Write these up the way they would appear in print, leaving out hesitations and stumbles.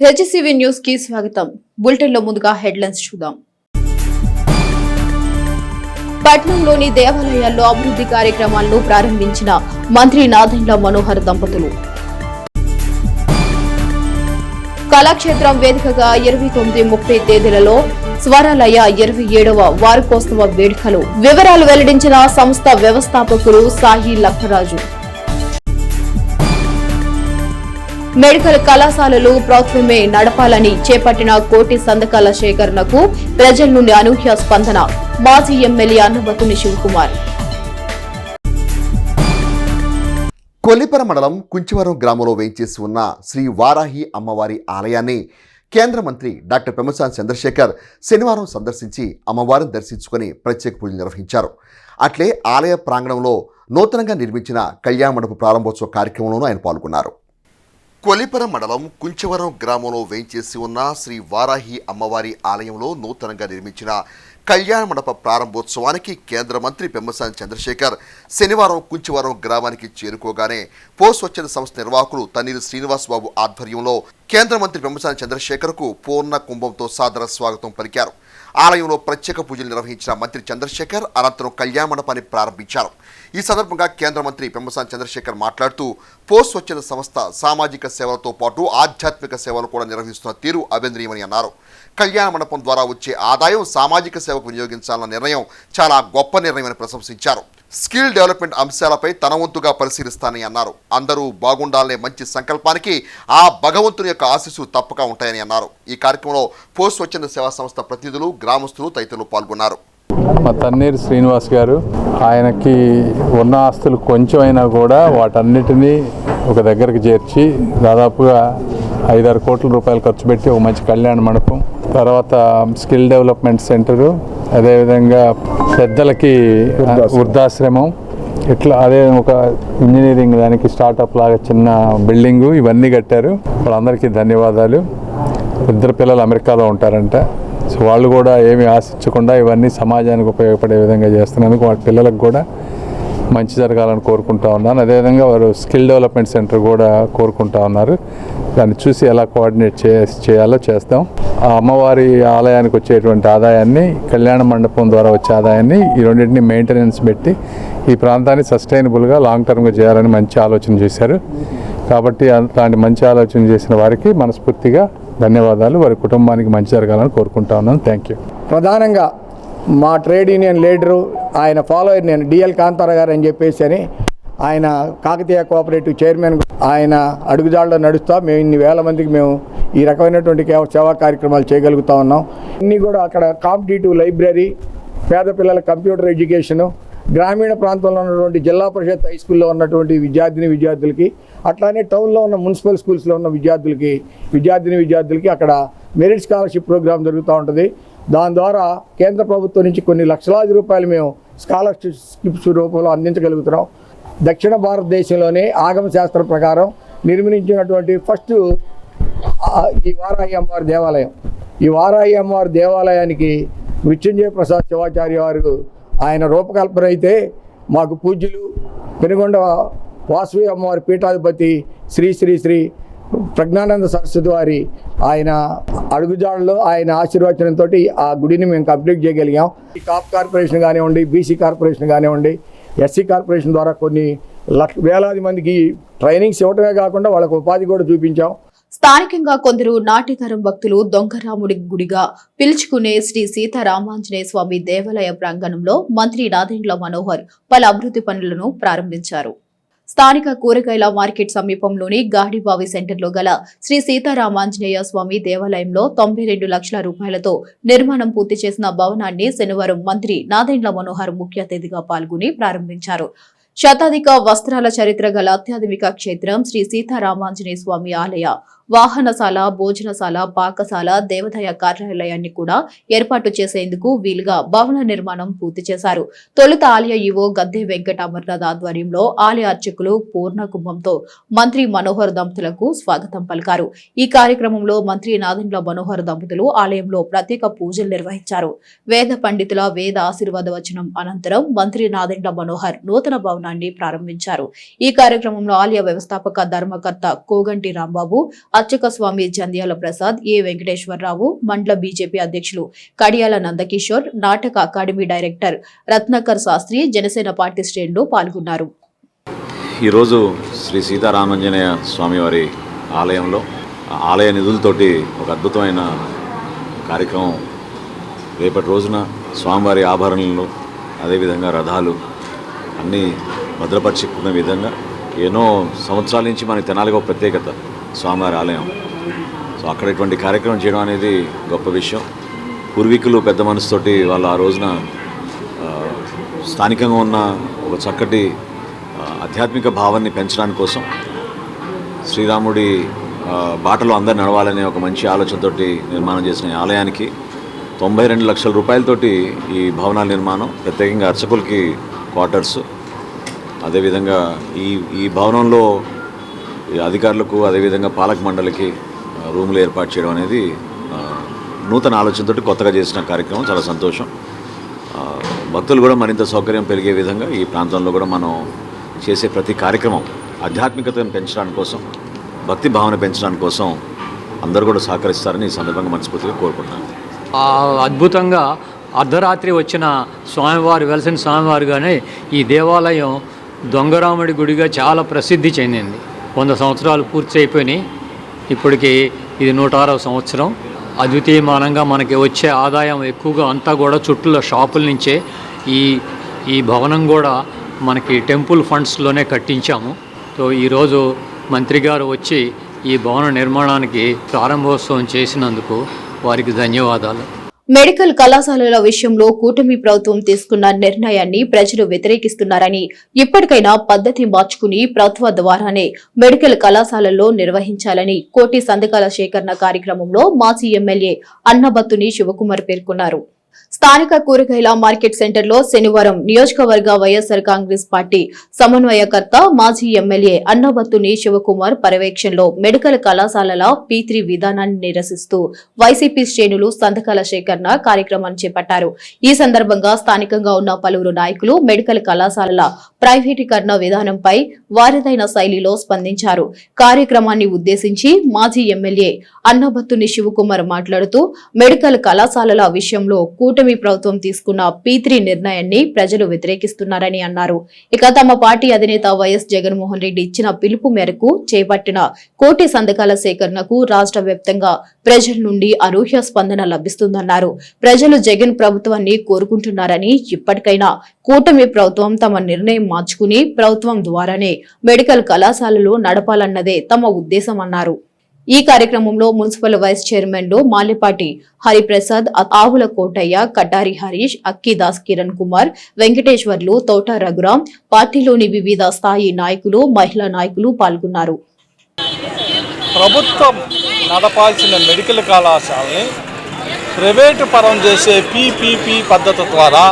HCV news కి స్వాగతం. Bulletin లో ముందుగా హెడ్లైన్స్ చూద్దాం. పట్నంలోని దేవాలయాల్లో అభివృద్ధి కార్యక్రమాలను ప్రారంభించిన మంత్రి నాదెండ్ల మనోహర్ దంపతులు. కళాక్షేత్రం వేదికగా 29-30 తేదీలలో స్వరాలయ 27వ వార్షికోత్సవ వేడుకలు. వివరాలు వెల్లడించిన సంస్థ వ్యవస్థాపకులు సాయి లక్కరాజు. మెడికల్ కళాశాలలు ప్రభుత్వమే నడపాలని చేపట్టిన కోటి సంతకాల సేకరణకు ప్రజల నుండి అనూహ్య స్పందన. మాజీ ఎమ్మెల్యే అన్నబత్తుని శివకుమార్. కొల్లిపర మండలం కుంచివరం గ్రామంలో వేయించేసి ఉన్న శ్రీ వారాహి అమ్మవారి ఆలయాన్ని కేంద్ర మంత్రి డాక్టర్ పెమ్మసాని చంద్రశేఖర్ శనివారం సందర్శించి అమ్మవారిని దర్శించుకుని ప్రత్యేక పూజలు నిర్వహించారు. అట్లే ఆలయ ప్రాంగణంలో నూతనంగా నిర్మించిన కళ్యాణ మండప ప్రారంభోత్సవ కార్యక్రమంలోనూ ఆయన పాల్గొన్నారు. కొల్లిపర మండలం కుంచవరం గ్రామంలో వేయించేసి ఉన్న శ్రీ వారాహి అమ్మవారి ఆలయంలో నూతనంగా నిర్మించిన కళ్యాణ మండప ప్రారంభోత్సవానికి కేంద్ర మంత్రి పెమ్మసాని చంద్రశేఖర్ శనివారం కుంచవరం గ్రామానికి చేరుకోగానే స్వచ్ఛంద సంస్థ నిర్వాహకులు తన్నీరు శ్రీనివాస్ బాబు ఆధ్వర్యంలో కేంద్ర మంత్రి పెమ్మసాని చంద్రశేఖర్కు పూర్ణ కుంభంతో సాదర స్వాగతం పలికారు. ఆలయంలో ప్రత్యేక పూజలు నిర్వహించిన మంత్రి చంద్రశేఖర్ అనంతరం కళ్యాణ మండపాన్ని ప్రారంభించారు. ఈ సందర్భంగా కేంద్ర మంత్రి పెమ్మసాని చంద్రశేఖర్ మాట్లాడుతూ స్వచ్ఛంద సంస్థ సామాజిక సేవలతో పాటు ఆధ్యాత్మిక సేవలు కూడా నిర్వహిస్తున్న తీరు అభినందనీయమని అన్నారు. కళ్యాణ మండపం ద్వారా వచ్చే ఆదాయం సామాజిక సేవకు వినియోగించాలన్న నిర్ణయం చాలా గొప్ప నిర్ణయమని ప్రశంసించారు. స్కిల్ డెవలప్మెంట్ అంశాలపై తన వంతుగా పరిశీలిస్తానని అన్నారు. అందరూ బాగుండాలనే మంచి సంకల్పానికి ఆ భగవంతుని యొక్క ఆశీస్సులు తప్పక ఉంటాయని అన్నారు. ఈ కార్యక్రమంలో స్వచ్ఛంద సేవా సంస్థ ప్రతినిధులు, గ్రామస్తులు తదితరులు పాల్గొన్నారు. మా తన్నీరు శ్రీనివాస్ గారు, ఆయనకి ఉన్న ఆస్తులు కొంచెం అయినా కూడా వాటన్నిటినీ ఒక దగ్గరికి చేర్చి దాదాపుగా 5-6 కోట్ల రూపాయలు ఖర్చు పెట్టి ఒక మంచి కళ్యాణ మండపం, తర్వాత స్కిల్ డెవలప్మెంట్ సెంటరు, అదేవిధంగా పెద్దలకి వృద్ధాశ్రమం, ఇట్లా అదే ఒక ఇంజనీరింగ్ దానికి స్టార్టప్ లాగా చిన్న బిల్డింగు, ఇవన్నీ కట్టారు. వాళ్ళందరికీ ధన్యవాదాలు. 2 పిల్లలు అమెరికాలో ఉంటారంట. సో వాళ్ళు కూడా ఏమీ ఆశించకుండా ఇవన్నీ సమాజానికి ఉపయోగపడే విధంగా చేస్తున్నందుకు వాళ్ళ పిల్లలకు కూడా మంచి జరగాలని కోరుకుంటా ఉన్నాను. అదేవిధంగా వారు స్కిల్ డెవలప్మెంట్ సెంటర్ కూడా కోరుకుంటా ఉన్నారు. దాన్ని చూసి ఎలా కోఆర్డినేట్ చేయాలో చేస్తాం. ఆ అమ్మవారి ఆలయానికి వచ్చేటువంటి ఆదాయాన్ని, కళ్యాణ మండపం ద్వారా వచ్చే ఆదాయాన్ని, ఈ రెండింటిని మెయింటెనెన్స్ పెట్టి ఈ ప్రాంతాన్ని సస్టైనబుల్గా లాంగ్ టర్మ్గా చేయాలని మంచి ఆలోచన చేశారు. కాబట్టి అలాంటి మంచి ఆలోచన చేసిన వారికి మనస్ఫూర్తిగా ధన్యవాదాలు. వారి కుటుంబానికి మంచి జరగాలని కోరుకుంటా ఉన్నాను. Thank you. ప్రధానంగా మా ట్రేడ్ యూనియన్ లీడరు, ఆయన ఫాలోయర్ నేను డిఎల్ కాంతారావు గారు అని చెప్పేసి అని, ఆయన కాకతీయ కోఆపరేటివ్ చైర్మన్, ఆయన అడుగుజాడలో నడుస్తూ మేము ఇన్ని వేల మందికి మేము ఈ రకమైనటువంటి సేవా కార్యక్రమాలు చేయగలుగుతూ ఉన్నాం. ఇన్ని కూడా అక్కడ కాంపిటేటివ్ లైబ్రరీ, పేద పిల్లల కంప్యూటర్ ఎడ్యుకేషను, గ్రామీణ ప్రాంతంలో ఉన్నటువంటి జిల్లా పరిషత్ హై స్కూల్లో ఉన్నటువంటి విద్యార్థులకి, అట్లానే టౌన్లో ఉన్న మున్సిపల్ స్కూల్స్లో ఉన్న విద్యార్థులకి అక్కడ మెరిట్ స్కాలర్షిప్ ప్రోగ్రాం జరుగుతూ ఉంటుంది. దాని ద్వారా కేంద్ర ప్రభుత్వం నుంచి కొన్ని లక్షలాది రూపాయలు మేము స్కాలర్షిప్స్ రూపంలో అందించగలుగుతున్నాం. దక్షిణ భారతదేశంలోనే ఆగమ శాస్త్రం ప్రకారం నిర్మించినటువంటి ఫస్ట్ ఈ వారాహి అమ్మవారి దేవాలయం. ఈ వారాహి అమ్మవారి దేవాలయానికి మృత్యుంజయ ప్రసాద్ శివాచార్య వారు ఆయన రూపకల్పన అయితే, మాకు పూజ్యులు పెనుగొండ వాసవి అమ్మవారి పీఠాధిపతి శ్రీ శ్రీ శ్రీ ప్రజ్ఞానంద సరస్వతి వారి ఆయన అడుగుజాడలో ఆయన ఆశీర్వచనంతో ఆ గుడిని మేము కంప్లీట్ చేయగలిగాం. ఈ కాప్ కార్పొరేషన్ కానివ్వండి, బీసీ కార్పొరేషన్ కానివ్వండి, ఎస్సీ కార్పొరేషన్ ద్వారా కొన్ని వేలాది మందికి ట్రైనింగ్స్ ఇవ్వటమే కాకుండా వాళ్ళకు ఉపాధి కూడా చూపించాం. స్థానికంగా కొందరు నాటితరం భక్తులు దొంగరాముడి గుడిగా పిలుచుకునే శ్రీ సీతారామాంజనేయ స్వామి దేవాలయ ప్రాంగణంలో మంత్రి నాదెండ్ల మనోహర్ పలు అభివృద్ధి పనులను ప్రారంభించారు. స్థానిక కూరగాయల మార్కెట్ సమీపంలోని గాడిబావి సెంటర్లో గల శ్రీ సీతారామాంజనేయ స్వామి దేవాలయంలో 92 లక్షల రూపాయలతో నిర్మాణం పూర్తి చేసిన భవనాన్ని శనివారం మంత్రి నాదెండ్ల మనోహర్ ముఖ్య అతిథిగా పాల్గొని ప్రారంభించారు. శతాధిక వస్త్రాల చరిత్ర గల అత్యాధునిక క్షేత్రం శ్రీ సీతారామాంజనేయ స్వామి ఆలయ వాహనశాల, భోజనశాల, పాకశాల, దేవాదాయ కార్యాలయాన్ని కూడా ఏర్పాటు చేసేందుకు వీలుగా భవన నిర్మాణం పూర్తి చేశారు. తొలుత ఆలయ ఈవో గద్దె వెంకట అమర్నాథ్ ఆధ్వర్యంలో ఆలయ అర్చకులు పూర్ణ కుంభంతో మంత్రి మనోహర్ దంపతులకు స్వాగతం పలికారు. ఈ కార్యక్రమంలో మంత్రి నాదెండ్ల మనోహర్ దంపతులు ఆలయంలో ప్రత్యేక పూజలు నిర్వహించారు. వేద పండితుల వేద ఆశీర్వాద వచనం అనంతరం మంత్రి నాదెండ్ల మనోహర్ నూతన భవనాన్ని ప్రారంభించారు. ఈ కార్యక్రమంలో ఆలయ వ్యవస్థాపక ధర్మకర్త కోగంటి రాంబాబు, అర్చక స్వామి జంధ్యాల ప్రసాద్, ఏ వెంకటేశ్వరరావు, మండల బీజేపీ అధ్యక్షులు కడియాల నందకిషోర్, నాటక academy director Ratnakar Sastri, Janasena party శ్రేణులు పాల్గొన్నారు. ఈరోజు శ్రీ సీతారామాంజనేయ స్వామివారి ఆలయంలో ఆలయ నిధులతోటి ఒక అద్భుతమైన కార్యక్రమం రేపటి రోజున స్వామివారి ఆభరణలు అదేవిధంగా రథాలు అన్నీ భద్రపరుచుకున్న విధంగా ఎన్నో సంవత్సరాల నుంచి మనకి తెనాలిగా ఒక ప్రత్యేకత స్వామివారి ఆలయం. సో అక్కడ ఇటువంటి కార్యక్రమం చేయడం అనేది గొప్ప విషయం. పూర్వీకులు పెద్ద మనసుతోటి వాళ్ళు ఆ రోజున స్థానికంగా ఉన్న ఒక చక్కటి ఆధ్యాత్మిక భావాన్ని పెంచడానికి కోసం శ్రీరాముడి బాటలో అందరు నడవాలనే ఒక మంచి ఆలోచనతోటి నిర్మాణం చేసిన ఈ ఆలయానికి 92 లక్షల రూపాయలతోటి ఈ భవనాల నిర్మాణం, ప్రత్యేకంగా అర్చకులకి క్వార్టర్స్, అదేవిధంగా ఈ భవనంలో అధికారులకు అదేవిధంగా పాలక మండలికి రూములు ఏర్పాటు చేయడం అనేది నూతన ఆలోచనతోటి కొత్తగా చేసిన కార్యక్రమం. చాలా సంతోషం. భక్తులు కూడా మరింత సౌకర్యం పెరిగే విధంగా ఈ ప్రాంతంలో కూడా మనం చేసే ప్రతి కార్యక్రమం ఆధ్యాత్మికతను పెంచడానికి కోసం, భక్తి భావన పెంచడానికి కోసం అందరూ కూడా సహకరిస్తారని ఈ సందర్భంగా మనస్ఫూర్తిగా కోరుకుంటున్నాను. అద్భుతంగా అర్ధరాత్రి వచ్చిన స్వామివారు, వెలసిన స్వామివారుగానే ఈ దేవాలయం దొంగరాముడి గుడిగా చాలా ప్రసిద్ధి చెందింది. 100 సంవత్సరాలు పూర్తి అయిపోయినాయి. ఇప్పటికి ఇది 106వ సంవత్సరం. అద్వితీయమానంగా మనకి వచ్చే ఆదాయం ఎక్కువగా అంతా కూడా చుట్టూ షాపుల నుంచే ఈ భవనం కూడా మనకి టెంపుల్ ఫండ్స్లోనే కట్టించాము. సో ఈరోజు మంత్రి గారు వచ్చి ఈ భవన నిర్మాణానికి ప్రారంభోత్సవం చేసినందుకు వారికి ధన్యవాదాలు. మెడికల్ కళాశాలల విషయంలో కూటమి ప్రభుత్వం తీసుకున్న నిర్ణయాన్ని ప్రజలు వ్యతిరేకిస్తున్నారని, ఇప్పటికైనా పద్ధతి మార్చుకుని ప్రభుత్వ ద్వారానే మెడికల్ కళాశాలల్లో నిర్వహించాలని కోటి సంతకాల సేకరణ కార్యక్రమంలో మాజీ ఎమ్మెల్యే అన్నబత్తుని శివకుమార్ పేర్కొన్నారు. స్థానిక కూరగాయల మార్కెట్ సెంటర్లో శనివారం నియోజకవర్గ వైఎస్సార్ కాంగ్రెస్ పార్టీ సమన్వయకర్త మాజీ ఎమ్మెల్యే అన్నబత్తుని శివకుమార్ పర్యవేక్షణలో మెడికల్ కళాశాలల P3 విధానాన్ని నిరసిస్తూ వైసీపీ శ్రేణులు సంతకాల సేకరణ కార్యక్రమాన్ని చేపట్టారు. ఈ సందర్భంగా స్థానికంగా ఉన్న పలువురు నాయకులు మెడికల్ కళాశాలల ప్రైవేటీకరణ విధానంపై వారిదైన శైలిలో స్పందించారు. కార్యక్రమాన్ని ఉద్దేశించి మాజీ ఎమ్మెల్యే అన్నబత్తుని శివకుమార్ మాట్లాడుతూ మెడికల్ కళాశాలల విషయంలో కూటమి ప్రభుత్వం తీసుకున్న P3 నిర్ణయాన్ని ప్రజలు వ్యతిరేకిస్తున్నారని అన్నారు. ఇక తమ పార్టీ అధినేత వైఎస్ జగన్మోహన్ రెడ్డి ఇచ్చిన పిలుపు మేరకు చేపట్టిన కోటి సంతకాల సేకరణకు రాష్ట్ర వ్యాప్తంగా ప్రజల నుండి అనూహ్య స్పందన లభిస్తుందన్నారు. ప్రజలు జగన్ ప్రభుత్వాన్ని కోరుకుంటున్నారని, ఇప్పటికైనా కూటమి ప్రభుత్వం తమ నిర్ణయం మార్చుకుని ప్రభుత్వం ద్వారానే మెడికల్ కళాశాలలు నడపాలన్నదే తమ ఉద్దేశం అన్నారు. ఈ కార్యక్రమంలో మున్సిపల్ వైస్ చైర్మన్లు మాలిపాటి హరిప్రసాద్, ఆవుల కోటయ్య, కటారి హరీష్, అక్కిదాస్ కిరణ్ కుమార్, వెంకటేశ్వర్లు, తోట రఘురాం, పార్టీలోని వివిధ స్థాయి నాయకులు, మహిళా నాయకులు పాల్గొన్నారు. ప్రభుత్వం నడపాల్సిన మెడికల్ కళాశాలని ప్రైవేటు పరం చేసే PPP పద్ధతి ద్వారా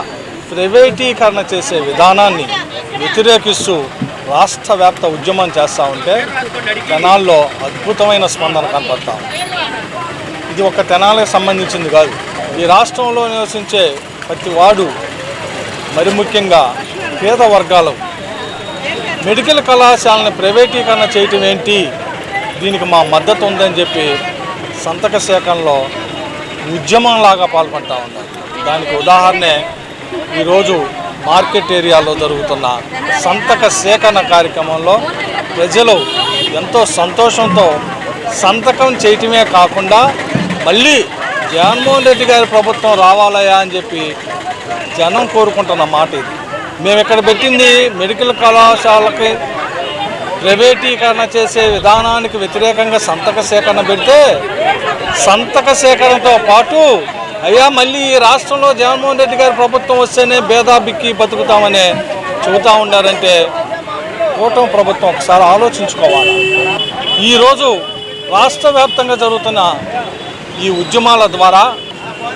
ప్రైవేటీకరణ చేసే విధానాన్ని వ్యతిరేకిస్తూ రాష్ట్ర వ్యాప్త ఉద్యమం చేస్తూ ఉంటే తెనాల్లో అద్భుతమైన స్పందన కనపడతాం. ఇది ఒక తెనాలకు సంబంధించింది కాదు, ఈ రాష్ట్రంలో నివసించే ప్రతి వాడు, మరి ముఖ్యంగా పేద వర్గాలు మెడికల్ కళాశాలని ప్రైవేటీకరణ చేయటం ఏంటి, దీనికి మా మద్దతు ఉందని చెప్పి సంతక సేకరణలో ఉద్యమంలాగా పాల్గొంటూ ఉన్నారు. దానికి ఉదాహరణే ఈరోజు మార్కెట్ ఏరియాలో జరుగుతున్న సంతక సేకరణ కార్యక్రమంలో ప్రజలు ఎంతో సంతోషంతో సంతకం చేయటమే కాకుండా మళ్ళీ జగన్మోహన్ రెడ్డి గారి ప్రభుత్వం రావాలయా అని చెప్పి జనం కోరుకుంటున్న మాట ఇది. మేము ఇక్కడ పెట్టింది మెడికల్ కళాశాలకి ప్రైవేటీకరణ చేసే విధానానికి వ్యతిరేకంగా సంతక సేకరణ పెడితే, సంతక సేకరణతో పాటు అయ్యా మళ్ళీ ఈ రాష్ట్రంలో జగన్మోహన్ రెడ్డి గారి ప్రభుత్వం వస్తేనే భేదాబిక్కి బతుకుతామని చెబుతూ ఉండారంటే కూటమి ప్రభుత్వం ఒకసారి ఆలోచించుకోవాలి. ఈరోజు రాష్ట్ర వ్యాప్తంగా జరుగుతున్న ఈ ఉద్యమాల ద్వారా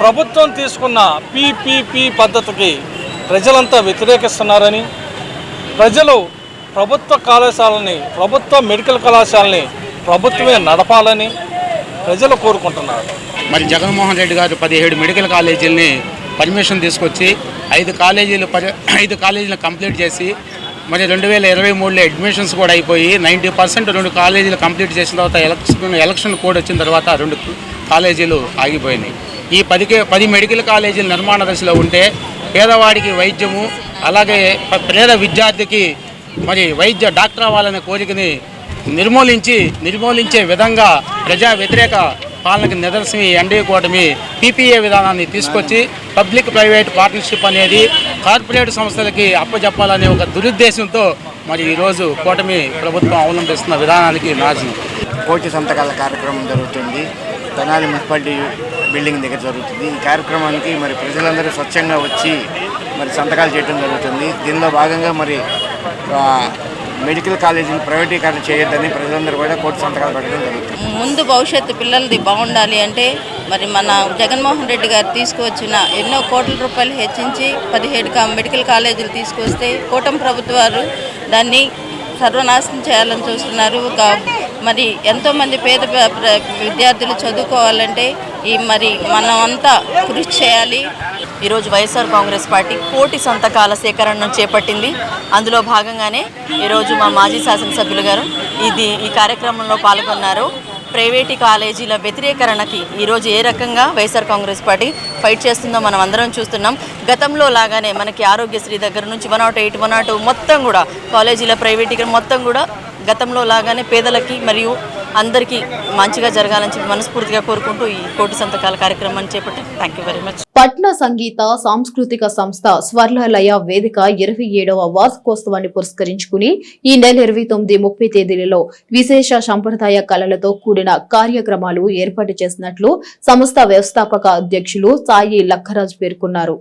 ప్రభుత్వం తీసుకున్న PPP పద్ధతికి ప్రజలంతా వ్యతిరేకిస్తున్నారని, ప్రజలు ప్రభుత్వ కళాశాలని, ప్రభుత్వ మెడికల్ కళాశాలని ప్రభుత్వమే నడపాలని ప్రజలు కోరుకుంటున్నారు. మరి జగన్మోహన్ రెడ్డి గారు 17 మెడికల్ కాలేజీలని పర్మిషన్ తీసుకొచ్చి 5 కాలేజీలు కంప్లీట్ చేసి మరి 2023లో అడ్మిషన్స్ కూడా అయిపోయి 90% 2 కాలేజీలు కంప్లీట్ చేసిన తర్వాత ఎలక్షన్ కోడ్ వచ్చిన తర్వాత 2 కాలేజీలు ఆగిపోయినాయి. ఈ 10 మెడికల్ కాలేజీలు నిర్మాణ దశలో ఉంటే పేదవాడికి వైద్యము, అలాగే పేద విద్యార్థికి మరి డాక్టర్ అవ్వాలనే కోరికని నిర్మూలించే విధంగా ప్రజా వ్యతిరేక పాలనకు నిదర్శనం ఈ ఎన్డీఏ కూటమి పీపీఏ విధానాన్ని తీసుకొచ్చి పబ్లిక్ ప్రైవేట్ పార్ట్నర్షిప్ అనేది కార్పొరేట్ సంస్థలకి అప్పచెప్పాలనే ఒక దురుద్దేశంతో మరి ఈరోజు కూటమి ప్రభుత్వం అవలంబిస్తున్న విధానానికి నాశనం. కోటి సంతకాల కార్యక్రమం జరుగుతుంది. తెనాలి మున్సిపాలిటీ బిల్డింగ్ దగ్గర జరుగుతుంది. ఈ కార్యక్రమానికి మరి ప్రజలందరూ స్వచ్ఛంగా వచ్చి మరి సంతకాలు చేయడం జరుగుతుంది. దీనిలో భాగంగా మరి మెడికల్ కాలేజీని ప్రైవేటీకరణ చేయొద్దని ప్రజలందరూ కూడా కోటి సంతకాలు పెట్టడం జరుగుతుంది. ముందు భవిష్యత్తు పిల్లలది బాగుండాలి అంటే మరి మన జగన్మోహన్ రెడ్డి గారు తీసుకువచ్చిన ఎన్నో కోట్ల రూపాయలు హెచ్చించి 17 మెడికల్ కాలేజీలు తీసుకొస్తే కూటమి ప్రభుత్వాలు దాన్ని సర్వనాశనం చేయాలని చూస్తున్నారు. మరి ఎంతోమంది పేద విద్యార్థులు చదువుకోవాలంటే మరి మనం అంతా కృషి చేయాలి. ఈరోజు వైఎస్ఆర్ కాంగ్రెస్ పార్టీ కోటి సంతకాల సేకరణను చేపట్టింది. అందులో భాగంగానే ఈరోజు మా మాజీ శాసనసభ్యులు గారు ఈ కార్యక్రమంలో పాల్గొన్నారు. ప్రైవేటు కాలేజీల వ్యతిరేకరణకి ఈరోజు ఏ రకంగా వైఎస్ఆర్ కాంగ్రెస్ పార్టీ ఫైట్ చేస్తుందో మనం అందరం చూస్తున్నాం. గతంలో లాగానే మనకి ఆరోగ్యశ్రీ దగ్గర నుంచి 108, 102 మొత్తం కూడా కాలేజీల ప్రైవేటీకరణ మొత్తం కూడా గతంలో లాగానే పేదలకి మరియు అందరికీ మంచిగా జరగాలని చెప్పి మనస్ఫూర్తిగా కోరుకుంటూ ఈ కోటి సంతకాల కార్యక్రమాన్ని చేపట్టాం. Thank you very much. పట్న సంగీత సాంస్కృతిక సంస్థ స్వర్లలయ వేదిక 27వ వార్షికోత్సవాన్ని పురస్కరించుకుని ఈ నెల 29, 30 తేదీలలో విశేష సంప్రదాయ కళలతో కూడిన కార్యక్రమాలు ఏర్పాటు చేసినట్లు సంస్థ వ్యవస్థాపక అధ్యక్షులు సాయి లక్కరాజ్ పేర్కొన్నారు.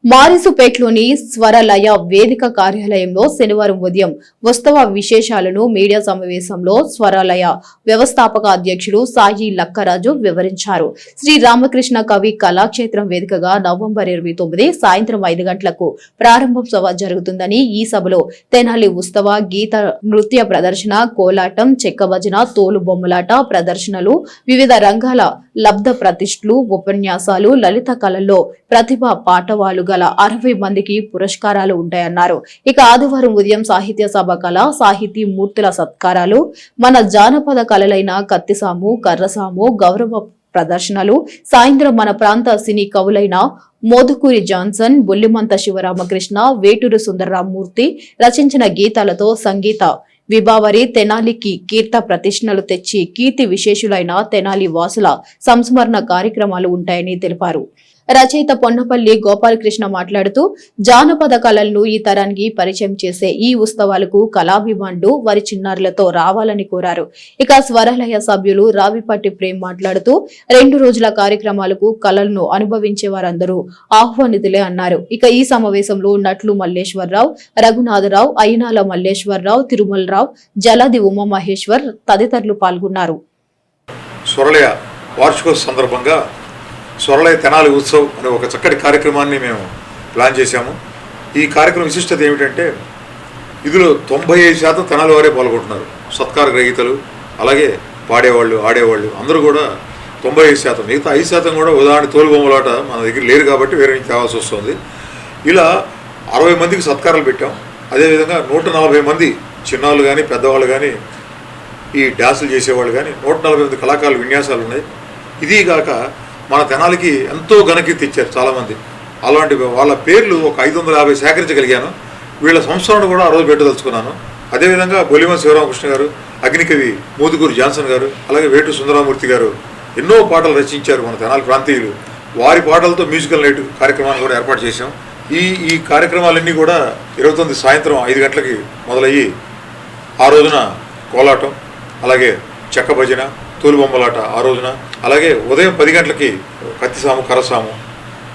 మారిసుపేట్లోని స్వరలయ వేదిక కార్యాలయంలో శనివారం ఉదయం ఉత్సవ విశేషాలను మీడియా సమావేశంలో స్వరలయ వ్యవస్థాపక అధ్యక్షుడు సాయి లక్కరాజు వివరించారు. శ్రీ రామకృష్ణ కవి కళాక్షేత్రం వేదికగా నవంబర్ 29 సాయంత్రం 5 గంటలకు ప్రారంభోత్సవ జరుగుతుందని, ఈ సభలో తెనాలి ఉత్సవ గీత నృత్య ప్రదర్శన, కోలాటం, చెక్క భజన, తోలు బొమ్మలాట ప్రదర్శనలు, వివిధ రంగాల లబ్ధ ప్రతిష్ఠలు, ఉపన్యాసాలు, లలిత కళల్లో ప్రతిభా పాఠవాలు గల 60 మందికి పురస్కారాలు ఉంటాయన్నారు. ఇక ఆదివారం ఉదయం సాహిత్య సభ కళ, సాహితీ మూర్తుల సత్కారాలు, మన జానపద కళలైన కత్తిసాము, కర్రసాము గౌరవ ప్రదర్శనలు, సాయంత్రం మన ప్రాంత సినీ కవులైన మోదుకూరి జాన్సన్, బొల్లిమంత శివరామకృష్ణ, వేటూరు సుందరరామూర్తి రచించిన గీతాలతో సంగీత విభావరి తెనాలికి కీర్త ప్రతిష్ఠలు తెచ్చి కీర్తి విశేషులైన తెనాలి వాసుల సంస్మరణ కార్యక్రమాలు ఉంటాయని తెలిపారు. రచయిత పొన్నపల్లి గోపాలకృష్ణ మాట్లాడుతూ జానపద కళలను ఈ తరానికి పరిచయం చేసే ఈ ఉత్సవాలకు కళాభిమానులు వారి చిన్నారులతో రావాలని కోరారు. ఇక స్వరలయ సభ్యులు రావిపట్టి ప్రేమ్ మాట్లాడుతూ 2 రోజుల కార్యక్రమాలకు కళలను అనుభవించే వారందరూ ఆహ్వానితులే అన్నారు. ఇక ఈ సమావేశంలో నట్లు మల్లేశ్వరరావు, రఘునాథరావు, అయినాల మల్లేశ్వరరావు, తిరుమలరావు, జలది ఉమామహేశ్వర్ తదితరులు పాల్గొన్నారు. స్వరలయ వార్షికోత్సవ సందర్భంగా స్వరలయ తెనాలి ఉత్సవ్ అనే ఒక చక్కటి కార్యక్రమాన్ని మేము ప్లాన్ చేశాము. ఈ కార్యక్రమం విశిష్టత ఏమిటంటే ఇందులో 95% తెనాలి వారే పాల్గొంటున్నారు. సత్కార గ్రహీతలు, అలాగే పాడేవాళ్ళు, ఆడేవాళ్ళు అందరూ కూడా 95%. మిగతా 5% కూడా ఉదాహరణ తోలు బొమ్మలాట మన దగ్గర లేరు కాబట్టి వేరే నుంచి తేవాల్సి వస్తుంది. ఇలా 60 మందికి సత్కారాలు పెట్టాం. అదేవిధంగా 140 మంది చిన్నాళ్ళు కానీ పెద్దవాళ్ళు కానీ ఈ డ్యాన్సులు చేసేవాళ్ళు కానీ 140 కళాకారుల విన్యాసాలు ఉన్నాయి. ఇది కాక మన తెనాలికి ఎంతో ఘనకీర్తి ఇచ్చారు చాలామంది. అలాంటి వాళ్ళ పేర్లు ఒక 550 సేకరించగలిగాను. వీళ్ళ సంస్మరణ కూడా ఆ రోజు పెట్టదలుచుకున్నాను. అదేవిధంగా బొల్లిమంత శివరామకృష్ణ గారు, అగ్నికవి మోదుకూరి జాన్సన్ గారు, అలాగే వేటూరు సుందరరామూర్తి గారు ఎన్నో పాటలు రచించారు మన తెనాలి ప్రాంతీయులు. వారి పాటలతో మ్యూజికల్ నైట్ కార్యక్రమాన్ని కూడా ఏర్పాటు చేశాం. ఈ కార్యక్రమాలన్నీ కూడా 29 సాయంత్రం 5 గంటలకి మొదలయ్యి ఆ రోజున కోలాటం, అలాగే చెక్క భజన, తోలు బొమ్మలాట ఆ రోజున, అలాగే ఉదయం 10 గంటలకి కత్తిసాము, కరసాము,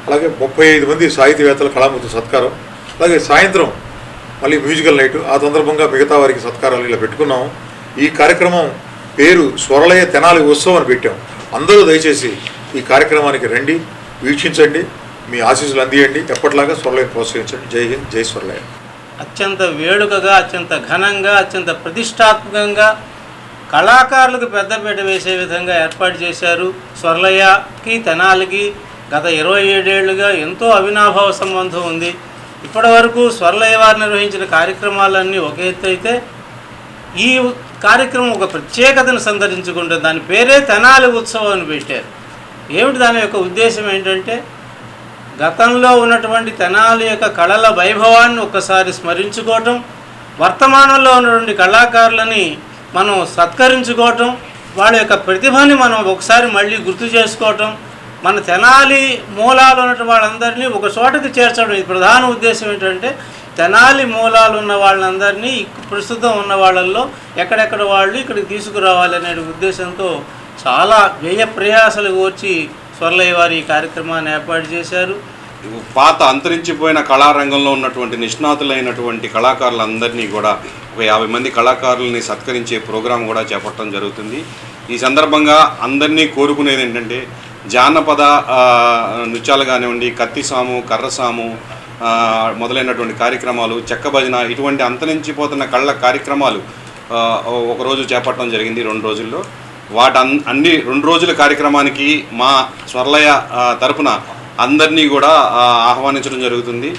అలాగే 35 మంది సాహితీవేత్తల కళామూర్తి సత్కారం, అలాగే సాయంత్రం మళ్ళీ మ్యూజికల్ నైట్. ఆ సందర్భంగా మిగతా వారికి సత్కారాలు ఇలా పెట్టుకున్నాము. ఈ కార్యక్రమం పేరు స్వరలయ తెనాలి ఉత్సవం అని పెట్టాం. అందరూ దయచేసి ఈ కార్యక్రమానికి రండి, వీక్షించండి, మీ ఆశీస్సులు అందియండి. ఎప్పటిలాగా స్వరలయని ప్రోత్సహించండి. జై హింద్, జై స్వరలయ. అత్యంత వేడుకగా, అత్యంత ఘనంగా, అత్యంత ప్రతిష్టాత్మకంగా కళాకారులకు పెద్దపీట వేసే విధంగా ఏర్పాటు చేశారు. స్వర్లయకి తెనాలికి గత 27 ఏళ్లుగా ఎంతో అవినాభావ సంబంధం ఉంది. ఇప్పటి వరకు స్వర్లయ్య వారు నిర్వహించిన కార్యక్రమాలన్నీ ఒక ఎత్తు అయితే ఈ కార్యక్రమం ఒక ప్రత్యేకతను సంతరించుకుంటుంది. దాని పేరే తెనాలి ఉత్సవం అని పెట్టారు. ఏమిటి దాని యొక్క ఉద్దేశం ఏంటంటే గతంలో ఉన్నటువంటి తెనాలి యొక్క కళల వైభవాన్ని ఒక్కసారి స్మరించుకోవటం, వర్తమానంలో ఉన్నటువంటి కళాకారులని మనం సత్కరించుకోవటం, వాళ్ళ యొక్క ప్రతిభని మనం ఒకసారి మళ్ళీ గుర్తు చేసుకోవటం, మన తెనాలి మూలాలు ఉన్న వాళ్ళందరినీ ఒక చోటకి చేర్చడం. ఇది ప్రధాన ఉద్దేశం ఏంటంటే తెనాలి మూలాలు ఉన్న వాళ్ళందరినీ ప్రస్తుతం ఉన్న వాళ్ళల్లో ఎక్కడెక్కడ వాళ్ళు ఇక్కడికి తీసుకురావాలనే ఉద్దేశంతో చాలా వ్యయ ప్రయాసాలు కోర్చి స్వర్లయ్య వారి ఈ కార్యక్రమాన్ని ఏర్పాటు చేశారు. పాత అంతరించిపోయిన కళారంగంలో ఉన్నటువంటి నిష్ణాతులైనటువంటి కళాకారులందరినీ కూడా ఒక 50 మంది కళాకారులని సత్కరించే ప్రోగ్రాం కూడా చేపట్టడం జరుగుతుంది. ఈ సందర్భంగా అందరినీ కోరుకునేది ఏంటంటే జానపద నృత్యాలు కానివ్వండి, కత్తిసాము, కర్రసాము మొదలైనటువంటి కార్యక్రమాలు, చెక్క భజన, ఇటువంటి అంతరించిపోతున్న కళ్ళ కార్యక్రమాలు ఒకరోజు చేపట్టడం జరిగింది 2 రోజుల్లో. అన్ని 2 రోజుల కార్యక్రమానికి మా స్వర్లయ్య తరపున అందరినీ కూడా ఆహ్వానించడం జరుగుతుంది.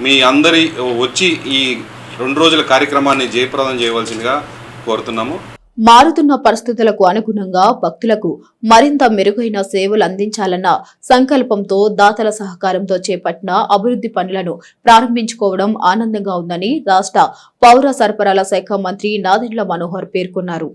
మీ అందరి వచ్చి ఈ 2 రోజుల కార్యక్రమాన్ని జయప్రదం చేయవలసిందిగా కోరుతున్నాము. మారుతున్న పరిస్థితులకు అనుగుణంగా భక్తులకు మరింత మెరుగైన సేవలు అందించాలన్న సంకల్పంతో దాతల సహకారంతో చేపట్టిన అభివృద్ధి పనులను ప్రారంభించుకోవడం ఆనందంగా ఉందని రాష్ట్ర పౌర సరఫరాల శాఖ మంత్రి నాదెండ్ల మనోహర్ పేర్కొన్నారు.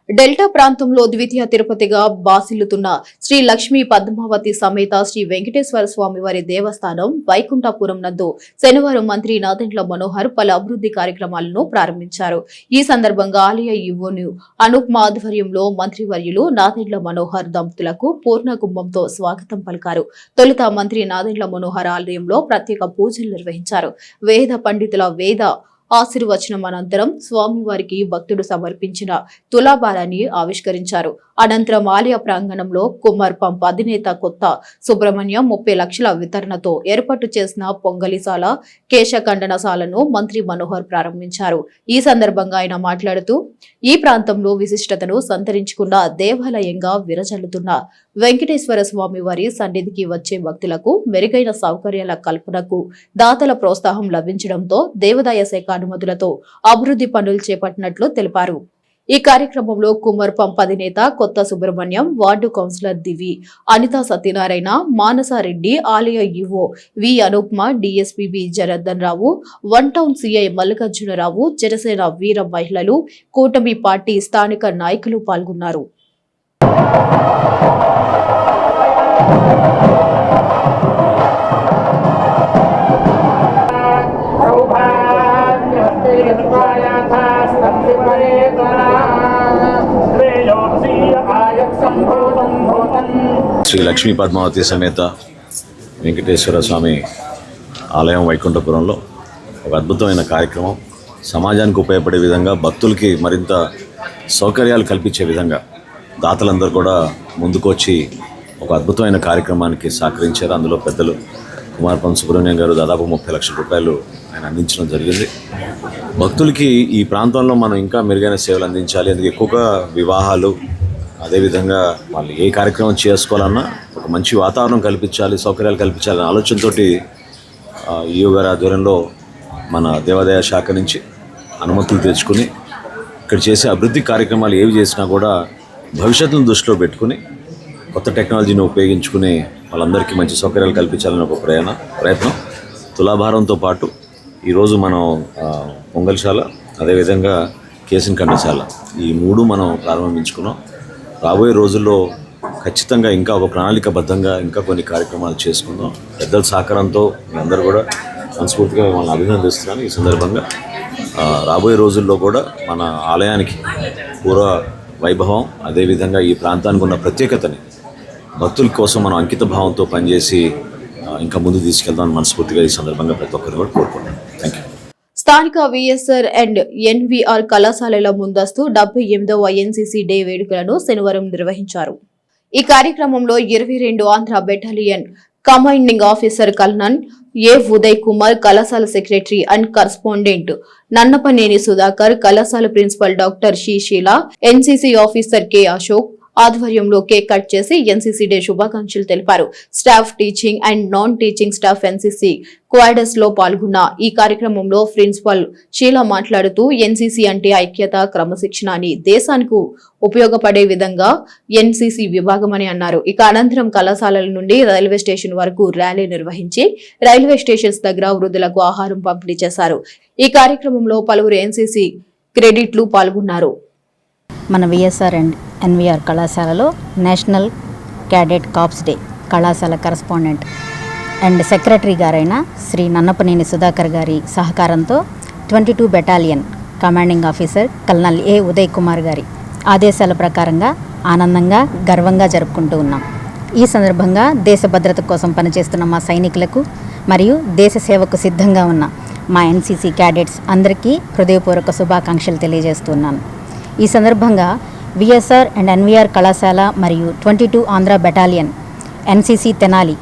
డెల్టా ప్రాంతంలో ద్వితీయ తిరుపతిగా బాసిల్లుతున్న శ్రీ లక్ష్మీ పద్మావతి సమేత శ్రీ వెంకటేశ్వర స్వామి వారి దేవస్థానం వైకుంఠపురం నందు శనివారం మంత్రి నాదెండ్ల మనోహర్ పలు అభివృద్ధి కార్యక్రమాలను ప్రారంభించారు. ఈ సందర్భంగా ఆలయ ఈవోను అనూప్ ఆధ్వర్యంలో మంత్రివర్యులు నాదెండ్ల మనోహర్ దంపతులకు పూర్ణ కుంభంతో స్వాగతం పలికారు. తొలుత మంత్రి నాదెండ్ల మనోహర్ ఆలయంలో ప్రత్యేక పూజలు నిర్వహించారు. వేద పండితుల వేద ఆశీర్వచనం అనంతరం స్వామివారికి భక్తుడు సమర్పించిన తులాభారాన్ని ఆవిష్కరించారు. అనంతరం ఆలయ ప్రాంగణంలో కుమార్ పంప్ అధినేత కొత్త సుబ్రహ్మణ్యం 30 లక్షల వితరణతో ఏర్పాటు చేసిన పొంగలిశాల, కేశఖండనశాలను మంత్రి మనోహర్ ప్రారంభించారు. ఈ సందర్భంగా ఆయన మాట్లాడుతూ ఈ ప్రాంతంలో విశిష్టతను సంతరించుకున్న దేవాలయంగా విరజల్లుతున్న వెంకటేశ్వర స్వామి వారి సన్నిధికి వచ్చే భక్తులకు మెరుగైన సౌకర్యాల కల్పనకు దాతల ప్రోత్సాహం లభించడంతో దేవాదాయ శాఖ అనుమతులతో అభివృద్ధి పనులు చేపట్టినట్లు తెలిపారు. ఈ కార్యక్రమంలో కుమార్ పంప్ అధినేత కొత్త సుబ్రహ్మణ్యం, వార్డు కౌన్సిలర్ దివి, అనితా సత్యనారాయణ, మానసారెడ్డి, ఆలయ ఈవో వి అనూప్మ, DSP B Janardhan Rao, 1 town CI Mallikarjunarao, Janasena వీర మహిళలు, కూటమి పార్టీ స్థానిక నాయకులు పాల్గొన్నారు. శ్రీ లక్ష్మీ పద్మావతి సమేత వెంకటేశ్వర స్వామి ఆలయం వైకుంఠపురంలో ఒక అద్భుతమైన కార్యక్రమం, సమాజానికి ఉపయోగపడే విధంగా, భక్తులకి మరింత సౌకర్యాలు కల్పించే విధంగా దాతలందరూ కూడా ముందుకొచ్చి ఒక అద్భుతమైన కార్యక్రమానికి సహకరించారు. అందులో పెద్దలు కుమార్ పంప్ సుబ్రహ్మణ్యం గారు దాదాపు 30 లక్షల రూపాయలు ఆయన అందించడం జరిగింది. భక్తులకి ఈ ప్రాంతంలో మనం ఇంకా మెరుగైన సేవలు అందించాలి. అందుకే ఎక్కువగా వివాహాలు, అదేవిధంగా వాళ్ళు ఏ కార్యక్రమం చేసుకోవాలన్నా ఒక మంచి వాతావరణం కల్పించాలి, సౌకర్యాలు కల్పించాలనే ఆలోచనతో ఈయో గారి ఆధ్వర్యంలో మన దేవాదాయ శాఖ నుంచి అనుమతులు తెచ్చుకుని ఇక్కడ చేసే అభివృద్ధి కార్యక్రమాలు ఏవి చేసినా కూడా భవిష్యత్తును దృష్టిలో పెట్టుకుని కొత్త టెక్నాలజీని ఉపయోగించుకుని వాళ్ళందరికీ మంచి సౌకర్యాలు కల్పించాలని ఒక ప్రయత్నం. తులాభారంతో పాటు ఈరోజు మనం పొంగల్శాల, అదేవిధంగా కేశఖండశాల, ఈ 3 మనం ప్రారంభించుకున్నాం. రాబోయే రోజుల్లో ఖచ్చితంగా ఇంకా ఒక ప్రణాళికబద్ధంగా ఇంకా కొన్ని కార్యక్రమాలు చేసుకుందాం. పెద్దల సహకారంతో మీ అందరూ కూడా మనస్ఫూర్తిగా మిమ్మల్ని అభినందిస్తున్నాను. ఈ సందర్భంగా రాబోయే రోజుల్లో కూడా మన ఆలయానికి పూర్వ వైభవం, అదేవిధంగా ఈ ప్రాంతానికి ఉన్న ప్రత్యేకతని భక్తుల కోసం మనం అంకిత భావంతో పనిచేసి ఇంకా ముందు తీసుకెళ్దామని మనస్ఫూర్తిగా ఈ సందర్భంగా ప్రతి ఒక్కరిని కూడా కోరుకుంటున్నాను. Thank you. స్థానిక విఎస్ఆర్ అండ్ ఎన్వీఆర్ కళాశాలల ముందస్తు 78వ ఎన్సీసీ డే వేడుకలను శనివారం నిర్వహించారు. ఈ కార్యక్రమంలో 22 Andhra battalion commanding officer colonel A Uday Kumar, కళాశాల secretary and correspondent Nannapaneni Sudhakar, కళాశాల ప్రిన్సిపల్ డాక్టర్ శీశీల, ఎన్సీసీ ఆఫీసర్ కె అశోక్, ఆధ్వర్యంలో కేక్ కట్ చేసి ఎన్సీసీ డే శుభాకాంక్షలు తెలిపారు. Staff, teaching and non teaching staff NCC క్వాడర్స్ లో పాల్గొన్న ఈ కార్యక్రమంలో ప్రిన్సిపల్ షీలా మాట్లాడుతూ ఎన్సీసీ అంటే ఐక్యత, క్రమశిక్షణ అని దేశానికి ఉపయోగపడే విధంగా ఎన్సీసీ విభాగం అని అన్నారు. ఇక అనంతరం కళాశాలల నుండి రైల్వే స్టేషన్ వరకు ర్యాలీ నిర్వహించి రైల్వే స్టేషన్స్ దగ్గర వృద్ధులకు ఆహారం పంపిణీ చేశారు. ఈ కార్యక్రమంలో పలువురు ఎన్సీసీ క్రెడిట్లు పాల్గొన్నారు. మన విఎస్ఆర్ అండ్ ఎన్వీఆర్ కళాశాలలో నేషనల్ క్యాడెట్ కార్ప్స్ డే కళాశాల కరస్పాండెంట్ అండ్ సెక్రటరీ గారైన శ్రీ నన్నపనేని సుధాకర్ గారి సహకారంతో 22 battalion commanding officer colonel A Uday Kumar గారి ఆదేశాల ప్రకారంగా ఆనందంగా, గర్వంగా జరుపుకుంటూ ఉన్నాం. ఈ సందర్భంగా దేశ భద్రత కోసం పనిచేస్తున్న మా సైనికులకు మరియు దేశ సేవకు సిద్ధంగా ఉన్న మా ఎన్సీసీ క్యాడెట్స్ అందరికీ హృదయపూర్వక శుభాకాంక్షలు తెలియజేస్తున్నాను. ఈ సందర్భంగా విఎస్ఆర్ అండ్ ఎన్వీఆర్ కళాశాల మరియు 22 ఆంధ్ర బెటాలియన్ ఎన్సీసీ తెనాలి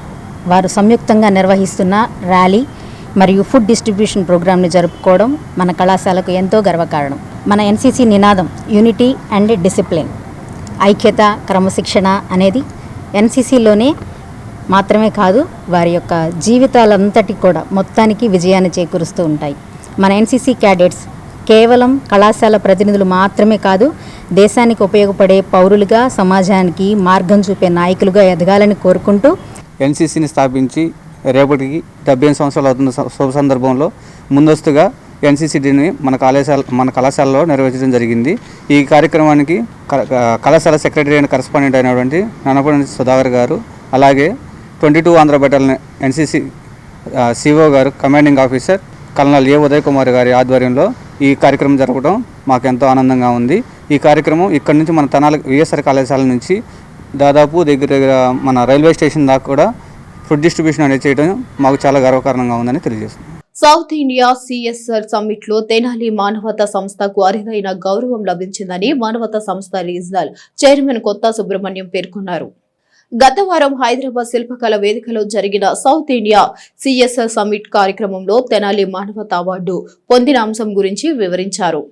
వారు సంయుక్తంగా నిర్వహిస్తున్న ర్యాలీ మరియు ఫుడ్ డిస్ట్రిబ్యూషన్ ప్రోగ్రామ్ని జరుపుకోవడం మన కళాశాలకు ఎంతో గర్వకారణం. మన ఎన్సీసీ నినాదం యూనిటీ అండ్ డిసిప్లిన్, ఐక్యత, క్రమశిక్షణ అనేది ఎన్సీసీలోనే మాత్రమే కాదు, వారి యొక్క జీవితాలంతటి కూడా మొత్తానికి విజయాన్ని చేకూరుస్తూ ఉంటాయి. మన ఎన్సీసీ క్యాడెట్స్ కేవలం కళాశాల ప్రతినిధులు మాత్రమే కాదు, దేశానికి ఉపయోగపడే పౌరులుగా, సమాజానికి మార్గం చూపే నాయకులుగా ఎదగాలని కోరుకుంటూ ఎన్సీసీని స్థాపించి రేపటికి 75 సంవత్సరాలు అవుతున్న శుభ సందర్భంలో ముందస్తుగా ఎన్సీసీ డేని మన కళాశాలలో నిర్వహించడం జరిగింది. ఈ కార్యక్రమానికి కళాశాల సెక్రటరీ అండ్ కరస్పాండెంట్ అయినటువంటి నన్నపనేని సుధాకర్ గారు, అలాగే 22 ఆంధ్ర బెటాలియన్ ఎన్సీసీ సిఓ గారు, commanding officer colonel A Uday Kumar గారి ఆధ్వర్యంలో ఈ కార్యక్రమం జరపడం మాకు ఎంతో ఆనందంగా ఉంది. ఈ కార్యక్రమం ఇక్కడ నుంచి మన తెనాలి విఎస్ఆర్ కళాశాల నుంచి దాదాపు దగ్గర మన రైల్వే స్టేషన్ దాకా కూడా ఫుడ్ డిస్ట్రిబ్యూషన్ అనేది చేయడం మాకు చాలా గర్వకారణంగా ఉందని తెలియజేస్తుంది. సౌత్ ఇండియా సిఎస్ఆర్ సమ్మిట్ లో తెనాలి మానవతా సంస్థకు అరుదైన గౌరవం లభించిందని మానవతా సంస్థ రీజనల్ చైర్మన్ కొత్త సుబ్రహ్మణ్యం పేర్కొన్నారు. గత వారం హైదరాబాద్ శిల్పకళ వేదికలో జరిగిన సౌత్ ఇండియా సిఎస్ఆర్ సమ్మిట్ కార్యక్రమంలో తెనాలి మానవతా అవార్డు పొందిన అంశం గురించి వివరించారు.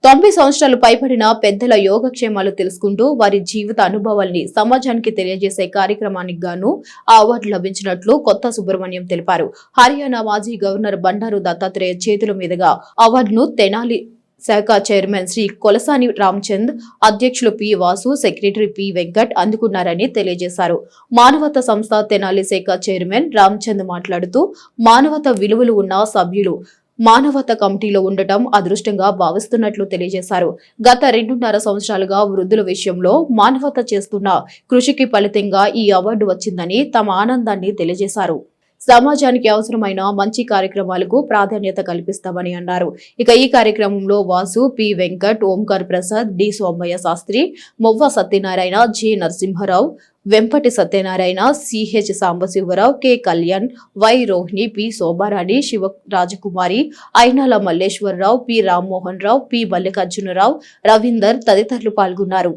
90 సంవత్సరాలు పైబడిన పెద్దల యోగక్షేమాలు తెలుసుకుంటూ వారి జీవిత అనుభవాల్ని సమాజానికి తెలియజేసే కార్యక్రమానికి గాను ఆ అవార్డు లభించినట్లు కొత్త సుబ్రహ్మణ్యం తెలిపారు. హర్యానా మాజీ గవర్నర్ బండారు దత్తాత్రేయ చేతుల మీదుగా అవార్డును తెనాలి శాఖ చైర్మన్ శ్రీ కొలసాని రామచంద్, అధ్యక్షులు P Vasu, secretary P Venkat అందుకున్నారని తెలియజేశారు. మానవతా సంస్థ తెనాలి శాఖ చైర్మన్ రామచంద్ మాట్లాడుతూ మానవతా విలువలు ఉన్న సభ్యులు మానవతా కమిటీలో ఉండటం అదృష్టంగా భావిస్తున్నట్లు తెలియజేశారు. గత 2.5 సంవత్సరాలుగా వృద్ధుల విషయంలో మానవత చేస్తున్న కృషికి ఫలితంగా ఈ అవార్డు వచ్చిందని తమ ఆనందాన్ని తెలియజేశారు. సమాజానికి అవసరమైన మంచి కార్యక్రమాలకు ప్రాధాన్యత కల్పిస్తామని అన్నారు. ఇక ఈ కార్యక్రమంలో Vasu, P Venkat, Omkar Prasad, D Somayya Sastri, Movva Satyanarayana, J Narasimharao, Vempati Satyanarayana, CH Sambasivarao, K Kalyan, Y Rohini, P Shobharani, Siva Rajakumari, Ainala Malleswararao, P Rammohan Rao, P Mallikarjunarao, Ravinder తదితరులు పాల్గొన్నారు.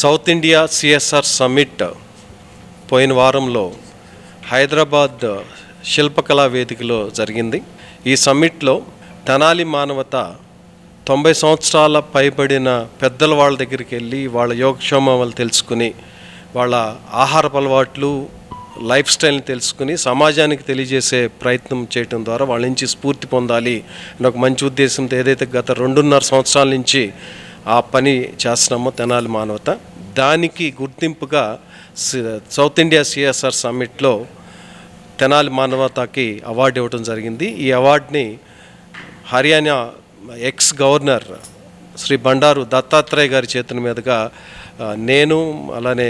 సౌత్ ఇండియా సిఎస్ఆర్ సమ్మిట్ పోయిన వారంలో హైదరాబాద్ శిల్పకళా వేదికలో జరిగింది. ఈ సమ్మిట్లో తెనాలి మానవత 90 సంవత్సరాల పైబడిన పెద్దల వాళ్ళ దగ్గరికి వెళ్ళి వాళ్ళ యోగక్షేమాలు తెలుసుకుని, వాళ్ళ ఆహారపు అలవాట్లు, లైఫ్ స్టైల్ని తెలుసుకుని సమాజానికి తెలియజేసే ప్రయత్నం చేయడం ద్వారా వాళ్ళ నుంచి స్ఫూర్తి పొందాలి అని ఒక మంచి ఉద్దేశంతో ఏదైతే గత 2.5 సంవత్సరాల నుంచి ఆ పని చేస్తున్నామో తెనాలి మానవత, దానికి గుర్తింపుగా సౌత్ ఇండియా సిఎస్ఆర్ సమ్మిట్లో తెనాలి మానవతకి అవార్డు ఇవ్వడం జరిగింది. ఈ అవార్డుని హర్యానా ఎక్స్ గవర్నర్ శ్రీ బండారు దత్తాత్రేయ గారి చేతుల మీదుగా నేను, అలానే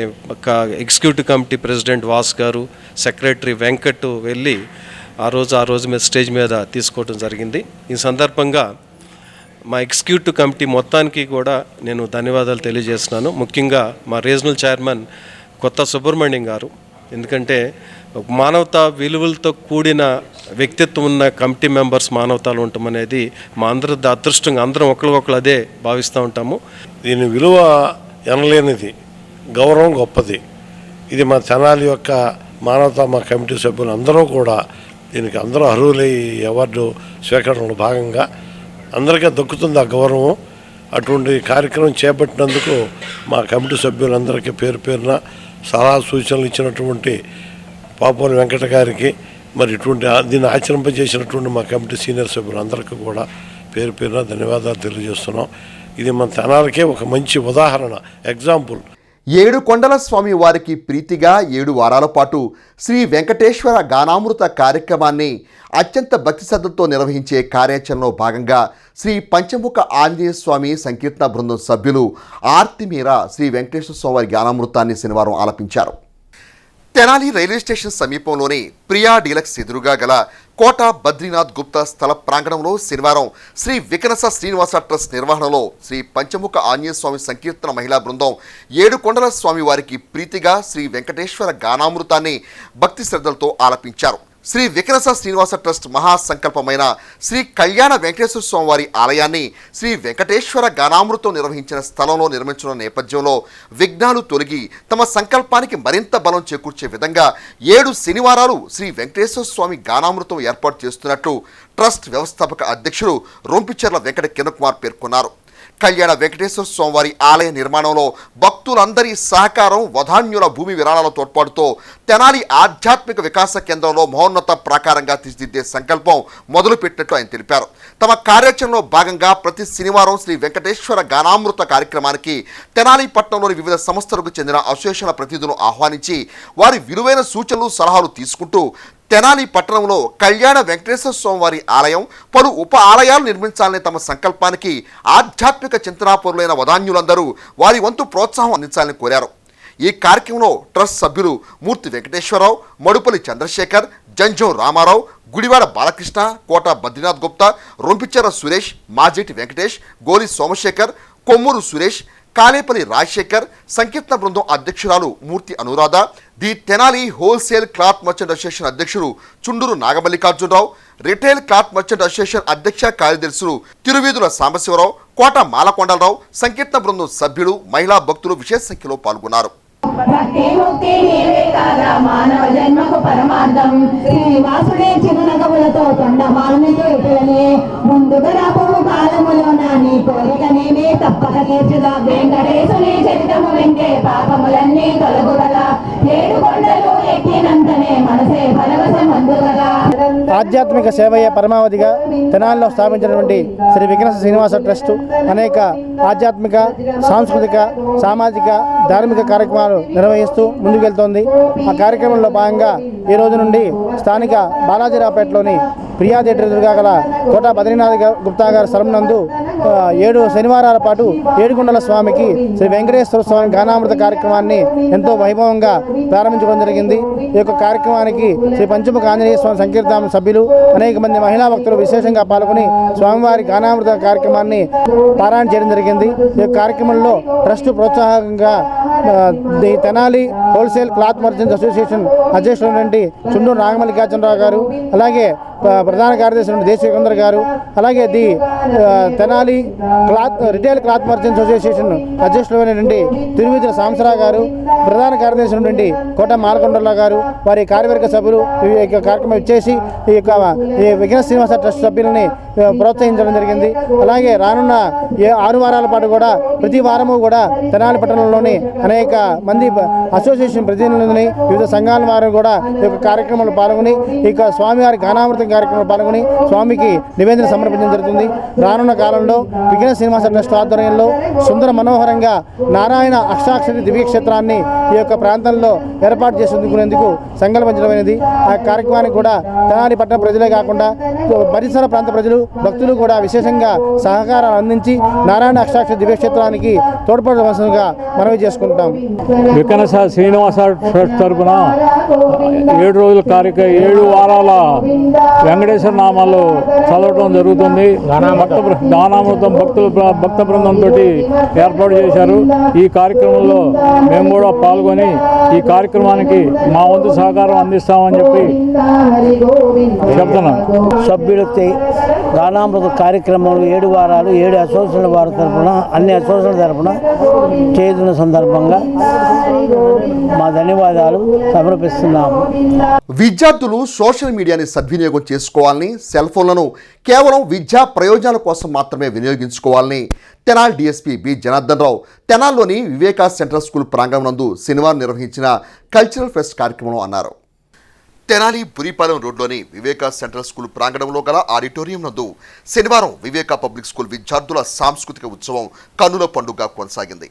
ఎగ్జిక్యూటివ్ కమిటీ ప్రెసిడెంట్ వాస్ గారు, సెక్రటరీ వెంకట్ వెళ్ళి ఆ రోజు మీద స్టేజ్ మీద తీసుకోవడం జరిగింది. ఈ సందర్భంగా మా ఎగ్జిక్యూటివ్ కమిటీ మొత్తానికి కూడా నేను ధన్యవాదాలు తెలియజేస్తున్నాను. ముఖ్యంగా మా రీజనల్ చైర్మన్ కొత్త సుబ్రహ్మణ్యం గారు, ఎందుకంటే మానవతా విలువలతో కూడిన వ్యక్తిత్వం ఉన్న కమిటీ మెంబర్స్ మానవతాలు ఉండటం అనేది మా అందరి అదృష్టంగా, అందరం ఒకరికొకరు అదే భావిస్తూ ఉంటాము. దీని విలువ ఎనలేనిది, గౌరవం గొప్పది. ఇది మా తెనాలి యొక్క మానవతా మా కమిటీ సభ్యులు అందరూ కూడా దీనికి అందరూ అర్హులై అవార్డు స్వీకరణలో భాగంగా అందరికీ దక్కుతుంది ఆ గౌరవం. అటువంటి కార్యక్రమం చేపట్టినందుకు మా కమిటీ సభ్యులందరికీ పేరు పేరున సలహా సూచనలు ఇచ్చినటువంటి పాపోని వెంకట గారికి, మరి ఇటువంటి దీన్ని ఆచరింపజేసినటువంటి మా కమిటీ సీనియర్ సభ్యులందరికీ కూడా పేరు పేరున ధన్యవాదాలు తెలియజేస్తున్నాం. ఇది మన తెనాలికే ఒక మంచి ఉదాహరణ, ఎగ్జాంపుల్. 7 కొండల స్వామి వారికి ప్రీతిగా 7 వారాల పాటు శ్రీ వెంకటేశ్వర గానామృత కార్యక్రమాన్ని అత్యంత భక్తి శ్రద్ధతో నిర్వహించే కార్యాచరణలో భాగంగా శ్రీ పంచముఖ ఆంజనేయ స్వామి సంకీర్తన బృందం సభ్యులు ఆర్తి మీర శ్రీ వెంకటేశ్వర స్వామి వారి గానామృతాన్ని శనివారం ఆలపించారు. తెనాలి రైల్వే స్టేషన్ సమీపంలోని ప్రియా డీలక్స్ ఎదురుగా గల కోట బద్రీనాథ్ గుప్తా స్థల ప్రాంగణంలో శనివారం శ్రీ వికనస శ్రీనివాస ట్రస్ట్ నిర్వహణలో శ్రీ పంచముఖ ఆంజనేయ స్వామి సంకీర్తన మహిళా బృందం 7 కొండల స్వామి వారికి ప్రీతిగా శ్రీ వెంకటేశ్వర గానామృతాన్ని భక్తి శ్రద్ధలతో ఆలపించారు. శ్రీ వికనస శ్రీనివాస ట్రస్ట్ మహాసంకల్పమైన శ్రీ కళ్యాణ వెంకటేశ్వర స్వామి వారి ఆలయాన్ని శ్రీ వెంకటేశ్వర గానామృతం నిర్వహించిన స్థలంలో నిర్మించిన నేపథ్యంలో విఘ్నాలు తొలగి తమ సంకల్పానికి మరింత బలం చేకూర్చే విధంగా 7 శనివారాలు శ్రీ వెంకటేశ్వర స్వామి గానామృతం ఏర్పాటు చేస్తున్నట్లు ట్రస్ట్ వ్యవస్థాపక అధ్యక్షుడు రొంపిచెర్ల వెంకట కిరణ్ కుమార్ పేర్కొన్నారు. కళ్యాణ వెంకటేశ్వర స్వామివారి ఆలయ నిర్మాణంలో భక్తులందరి సహకారం, వధాన్యుల భూమి విరాళాల తోడ్పాటుతో తెనాలి ఆధ్యాత్మిక వికాస కేంద్రంలో మహోన్నత ప్రాకారంగా తీర్చిదిద్దే సంకల్పం మొదలుపెట్టినట్లు ఆయన తెలిపారు. తమ కార్యాచరణలో భాగంగా ప్రతి శనివారం శ్రీ వెంకటేశ్వర గానామృత కార్యక్రమానికి తెనాలి పట్టణంలోని వివిధ సంస్థలకు చెందిన అసోసియేషన్ల ప్రతినిధులను ఆహ్వానించి వారి విలువైన సూచనలు, సలహాలు తీసుకుంటూ తెనాలి పట్టణంలో కళ్యాణ వెంకటేశ్వర స్వామి వారి ఆలయం, పలు ఉప ఆలయాలు నిర్మించాలనే తమ సంకల్పానికి ఆధ్యాత్మిక చింతనాపరులైన వదాన్యులందరూ వారి వంతు ప్రోత్సాహం అందించాలని కోరారు. ఈ కార్యక్రమంలో ట్రస్ట్ సభ్యులు మూర్తి వెంకటేశ్వరరావు, మడుపల్లి చంద్రశేఖర్, జంజం రామారావు, గుడివాడ బాలకృష్ణ, కోట బద్రీనాథ్ గుప్తా, రొంపిచెర్ల సురేష్, మాజేటి వెంకటేష్, గోలి సోమశేఖర్, కొమ్మూరు సురేష్, కాలేపల్లి రాజశేఖర్, సంకీర్తన బృందం అధ్యక్షురాలు Murthy Anuradha, the Tenali wholesale cloth merchant association అధ్యక్షుడు Chunduru Nagamallikarjuna Rao, retail cloth merchant association అధ్యక్ష కార్యదర్శులు తిరువీధుల సాంబశివరావు, కోట మాలకొండలరావు, సంకీర్తన బృందం సభ్యులు, మహిళా భక్తులు విశేష సంఖ్యలో పాల్గొన్నారు. మానవ జన్మకు పరమార్థం శ్రీనివాసుడే చిరునగములతో తొండమాలని ముందుగా రాబోవు కాలములో నీ కోరికనేమే తప్పక తీర్చుదా వెంకటేశుని చరితము వెంటే పాపములన్నీ తొలగుగల 7 కొండలు ఎక్కినంతనే మనసే పరవశమందుగల. ఆధ్యాత్మిక సేవయే పరమావధిగా తెనాలిలో స్థాపించినటువంటి శ్రీ వికనస శ్రీనివాస ట్రస్టు అనేక ఆధ్యాత్మిక, సాంస్కృతిక, సామాజిక, ధార్మిక కార్యక్రమాలు నిర్వహిస్తూ ముందుకెళ్తోంది. ఆ కార్యక్రమంలో భాగంగా ఈ రోజు నుండి స్థానిక బాలాజీరావుపేటలోని ప్రియా థియేటర్ ఎదురుగా గల కోట బద్రీనాథ్ గుప్తా గారి స్థలం నందు 7 శనివారాల పాటు 7 కొండల స్వామికి శ్రీ వెంకటేశ్వర స్వామి గానామృత కార్యక్రమాన్ని ఎంతో వైభవంగా ప్రారంభించడం జరిగింది. ఈ యొక్క కార్యక్రమానికి శ్రీ పంచముఖ ఆంజనేయ స్వామి సంకీర్తన సభ్యులు, అనేక మంది మహిళా భక్తులు విశేషంగా పాల్గొని స్వామివారి గానామృత కార్యక్రమాన్ని పారాయణ చేయడం జరిగింది. ఈ యొక్క కార్యక్రమంలో ట్రస్ట్ ప్రోత్సాహకంగా the Tenali wholesale cloth merchants association అధ్యక్షుడు చుండూరు నాగమల్లికార్జునరావు గారు, అలాగే ప్రధాన కార్యదర్శి దేశేంద్ర గారు, అలాగే the Tenali retail cloth merchants association అధ్యక్షులైనటువంటి తిరువీధుల సాంబశివరావు గారు, ప్రధాన కార్యదర్శి ఉన్నటువంటి కోట మాలకొండరావు గారు, వారి కార్యవర్గ సభ్యులు ఈ యొక్క కార్యక్రమం ఇచ్చేసి ఈ యొక్క వికనస శ్రీనివాస ట్రస్ట్ సభ్యులని ప్రోత్సహించడం జరిగింది. అలాగే రానున్న 6 వారాల పాటు కూడా ప్రతి వారము కూడా తెనాలి పట్టణంలోని అనేక మంది అసోసియేషన్ ప్రతినిధులని, వివిధ సంఘాల వారు కూడా ఈ యొక్క కార్యక్రమంలో పాల్గొని ఈ యొక్క స్వామివారి గానామృతం కార్యక్రమంలో పాల్గొని స్వామికి నివేదన సమర్పించడం జరుగుతుంది. రానున్న కాలంలో వికనస శ్రీనివాస ట్రస్ట్ ఆధ్వర్యంలో సుందర మనోహరంగా నారాయణ అష్టాక్షరి దివ్యక్షేత్రాన్ని ఈ యొక్క ప్రాంతంలో ఏర్పాటు చేసుకునేందుకు సంకల్పించడమైనది. ఆ కార్యక్రమానికి కూడా తెనాలి పట్టణ ప్రజలే కాకుండా పరిసర ప్రాంత ప్రజలు, భక్తులు కూడా విశేషంగా సహకారాలు అందించి నారాయణ అష్టాక్షరి దివ్యక్షేత్రానికి తోడ్పడవలసిందిగా మనవి చేసుకుంటాం. వికనస శ్రీనివాస ట్రస్ట్ తరఫున 7 రోజుల 7 వారాల వెంకటేశ్వర నామాలు చదవటం జరుగుతుంది. గానామృతం భక్త బృందంతో ఏర్పాటు చేశారు. ఈ కార్యక్రమంలో మేము కూడా పాల్గొని ఈ కార్యక్రమానికి మా వంతు సహకారం అందిస్తామని చెప్పి చెప్తున్నాం. సభ్యులతో గానామృత కార్యక్రమంలో 7 వారాలు 7 అసోసియేషన్ల వారి తరఫున, అన్ని అసోసియేషన్ల తరఫున చేస్తున్న సందర్భంగా మా ధన్యవాదాలు సమర్పిస్తున్నాము. విద్యార్థులు సోషల్ మీడియాని సద్వినియోగం చేసుకోవాలని, సెల్ ఫోన్లను కేవలం విద్యా ప్రయోజనాల కోసం మాత్రమే వినియోగించుకోవాలని Tenali DSP B Janardhan Rao తెనాల్లోని Viveka central school ప్రాంగణం నందు శనివారం నిర్వహించిన కల్చరల్ ఫెస్ట్ కార్యక్రమంలో అన్నారు. తెనాలి బురిపాలెం రోడ్లోని వివేకా సెంట్రల్ స్కూల్ ప్రాంగణంలో గల ఆడిటోరియం నందు శనివారం వివేకా పబ్లిక్ స్కూల్ విద్యార్థుల సాంస్కృతిక ఉత్సవం కన్నుల పండుగ కొనసాగింది.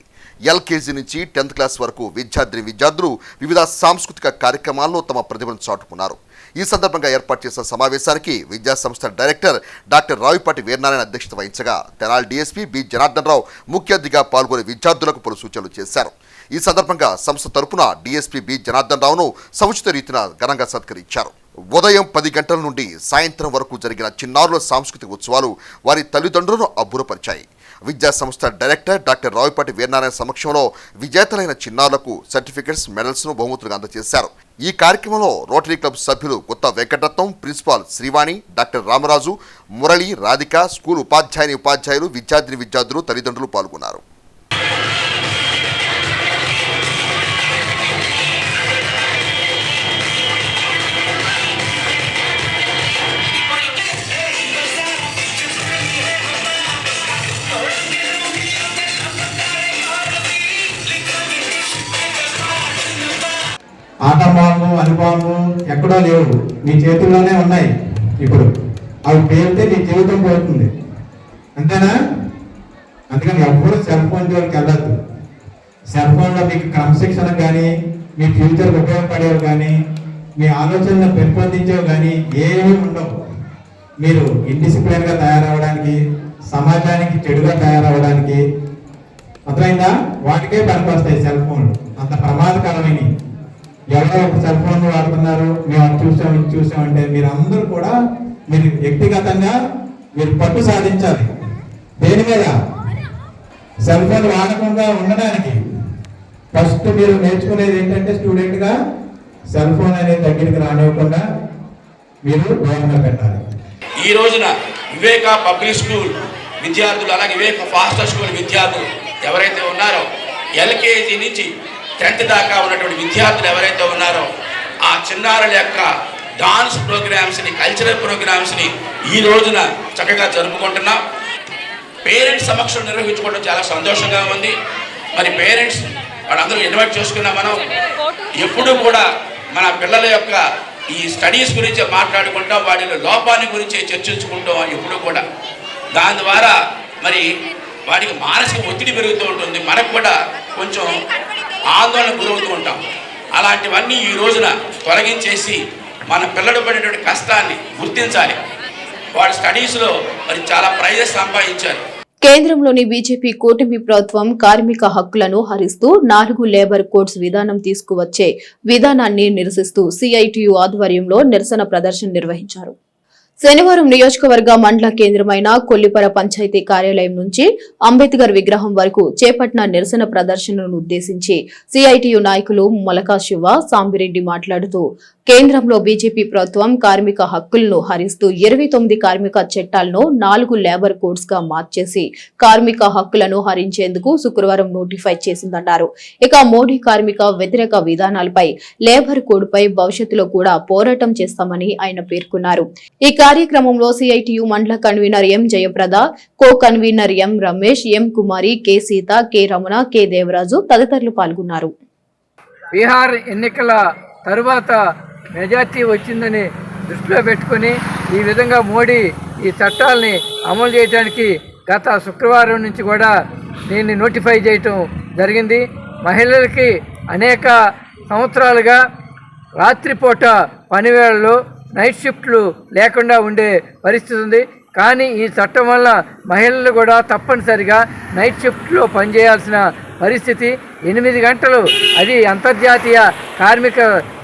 ఎల్కేజీ నుంచి 10th క్లాస్ వరకు విద్యార్థులు వివిధ సాంస్కృతిక కార్యక్రమాల్లో తమ ప్రతిభను చాటుకున్నారు. ఈ సందర్భంగా ఏర్పాటు చేసిన సమావేశానికి విద్యాసంస్థ డైరెక్టర్ డాక్టర్ రావిపాటి వీరనారాయణ అధ్యక్షత వహించగా తెనాలి డీఎస్పీ బి జనార్దన్ రావు ముఖ్య అతిథిగా పాల్గొని విద్యార్థులకు పలు సూచనలు చేశారు. ఈ సందర్భంగా సంస్థ తరపున డీఎస్పీ బి జనార్దన్ రావును సముచిత రీతిన ఘనంగా సత్కరించారు. ఉదయం 10 గంటల నుండి సాయంత్రం వరకు జరిగిన చిన్నారుల సాంస్కృతిక ఉత్సవాలు వారి తల్లిదండ్రులను అబ్బురపరిచాయి. విద్యా సంస్థ డైరెక్టర్ డాక్టర్ రావిపాటి వీరనారాయణ సమక్షంలో విజేతలైన చిన్నారులకు సర్టిఫికెట్స్, మెడల్స్ను బహుమతులుగా అందజేశారు. ఈ కార్యక్రమంలో రోటరీ క్లబ్ సభ్యులు కొత్త Venkataratnam, principal Srivani, doctor Ramaraju, Murali, Radhika, school ఉపాధ్యాయులు, విద్యార్థులు, తల్లిదండ్రులు పాల్గొన్నారు. ఆటంబాంబు, అనుభవము ఎక్కడో లేవు, మీ చేతుల్లోనే ఉన్నాయి. ఇప్పుడు అవి పేలితే మీ జీవితం పోతుంది, అంతేనా? అందుకని ఎవ్వరూ సెల్ ఫోన్ జోలికి వెళ్ళద్దు. సెల్ ఫోన్లో మీకు క్రమశిక్షణ కానీ, మీ ఫ్యూచర్కి ఉపయోగపడేవి కానీ, మీ ఆలోచనలు పెంపొందించేవి కానీ ఏమీ ఉండవు. మీరు ఇండిసిప్లిన్గా తయారవడానికి, సమాజానికి చెడుగా తయారవడానికి, అర్థమైందా? వాటికే పనికొస్తాయి సెల్ ఫోన్లు. అంత ప్రమాదకరమైన ఎవరో ఒక సెల్ ఫోన్ వాడుతున్నారు, మేము అది చూసామంటే మీరందరూ కూడా మీరు వ్యక్తిగతంగా మీరు పట్టు సాధించాలి. దేని మీద? సెల్ ఫోన్ వాడకుండా ఉండడానికి ఫస్ట్ మీరు నేర్చుకునేది ఏంటంటే స్టూడెంట్గా సెల్ ఫోన్ అనేది దగ్గరికి రానివ్వకుండా మీరు దూరంగా పెట్టాలి. ఈ రోజున వివేకా పబ్లిక్ స్కూల్ విద్యార్థులు, అలాగే వివేకా ఫాస్టర్ స్కూల్ విద్యార్థులు ఎవరైతే ఉన్నారో, ఎల్కేజీ నుంచి 10th దాకా ఉన్నటువంటి విద్యార్థులు ఎవరైతే ఉన్నారో, ఆ చిన్నారుల యొక్క డాన్స్ ప్రోగ్రామ్స్ని, కల్చరల్ ప్రోగ్రామ్స్ని ఈ రోజున చక్కగా జరుపుకుంటున్నాం. పేరెంట్స్ సమక్షం నిర్వహించుకోవడం చాలా సంతోషంగా ఉంది. మరి పేరెంట్స్ వాళ్ళందరూ ఇన్వైట్ చేసుకున్నాం. మనం ఎప్పుడూ కూడా మన పిల్లల యొక్క ఈ స్టడీస్ గురించి మాట్లాడుకుంటాం, వాటిలో లోపాన్ని గురించి చర్చించుకుంటాం ఎప్పుడూ కూడా. దాని ద్వారా మరి వాటికి మానసిక ఒత్తిడి పెరుగుతూ ఉంటుంది, మనకు కూడా కొంచెం ఆందోళన గురవుతూ ఉంటాం. అలాంటివన్నీ ఈ రోజున తొలగించేసి మన పిల్లలు పడేటువంటి కష్టాన్ని గుర్తించాలి. వాడు స్టడీస్లో మరి చాలా ప్రైజెస్ సంపాదించారు. కేంద్రంలోని బీజేపీ కూటమి ప్రభుత్వం కార్మిక హక్కులను హరిస్తూ 4 లేబర్ కోడ్స్ విధానం తీసుకువచ్చే విధానాన్ని నిరసిస్తూ సిఐటియు ఆధ్వర్యంలో నిరసన ప్రదర్శన నిర్వహించారు. శనివారం నియోజకవర్గ మండల కేంద్రమైన కొల్లిపర పంచాయతీ కార్యాలయం నుంచి అంబేద్కర్ విగ్రహం వరకు చేపట్టిన నిరసన ప్రదర్శనను ఉద్దేశించి సిఐటియు నాయకులు మొలకా శివ, సాంబిరెడ్డి మాట్లాడుతూ కేంద్రంలో బీజేపీ ప్రభుత్వం కార్మిక హక్కులను హరిస్తూ 29 కార్మిక చట్టాలను 4 లేబర్ కోడ్స్ గా మార్చేసి కార్మిక హక్కులను హరించేందుకు శుక్రవారం నోటిఫై చేసిందన్నారు. ఇక మోడీ కార్మిక వ్యతిరేక విధానాలపై లేబర్ కోడ్ పై భవిష్యత్తులో కూడా పోరాటం చేస్తామని ఆయన పేర్కొన్నారు. ఈ కార్యక్రమంలో సిఐటియు మండల convener M Jayaprada, co convener M Ramesh, M Kumari, K Sita, K Ramana, K Devaraju తదితరులు పాల్గొన్నారు. బీహార్ ఎన్నికల తరువాత మెజార్టీ వచ్చిందని దృష్టిలో పెట్టుకుని ఈ విధంగా మోడీ ఈ చట్టాలని అమలు చేయడానికి గత శుక్రవారం నుంచి కూడా దీన్ని నోటిఫై చేయటం జరిగింది. మహిళలకి అనేక సంవత్సరాలుగా రాత్రిపూట పనివేళలు, నైట్ షిఫ్ట్లు లేకుండా ఉండే పరిస్థితి ఉంది. కానీ ఈ చట్టం వల్ల మహిళలు కూడా తప్పనిసరిగా నైట్ షిఫ్ట్లో పనిచేయాల్సిన పరిస్థితి. 8 గంటలు, అది అంతర్జాతీయ కార్మిక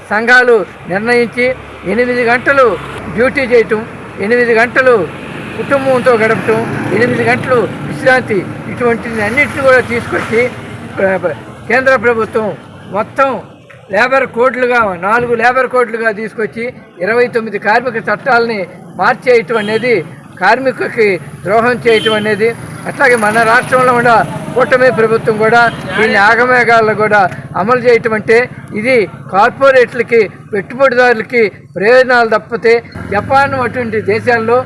సంఘాలు నిర్ణయించి 8 గంటలు డ్యూటీ చేయటం, 8 గంటలు కుటుంబంతో గడపటం, 8 గంటలు విశ్రాంతి, ఇటువంటి అన్నింటినీ కూడా తీసుకొచ్చి కేంద్ర ప్రభుత్వం మొత్తం లేబర్ కోడ్లుగా 4 లేబర్ కోడ్లుగా తీసుకొచ్చి 29 కార్మిక చట్టాలని మార్చేయటం అనేది కార్మికులకి ద్రోహం చేయటం అనేది. అట్లాగే మన రాష్ట్రంలో ఉన్న కూటమి ప్రభుత్వం కూడా దీన్ని ఆగమేఘాల్లో కూడా అమలు చేయటం అంటే ఇది కార్పొరేట్లకి పెట్టుబడిదారులకి ప్రయోజనాలు తప్పితే జపాన్ అటువంటి దేశాల్లో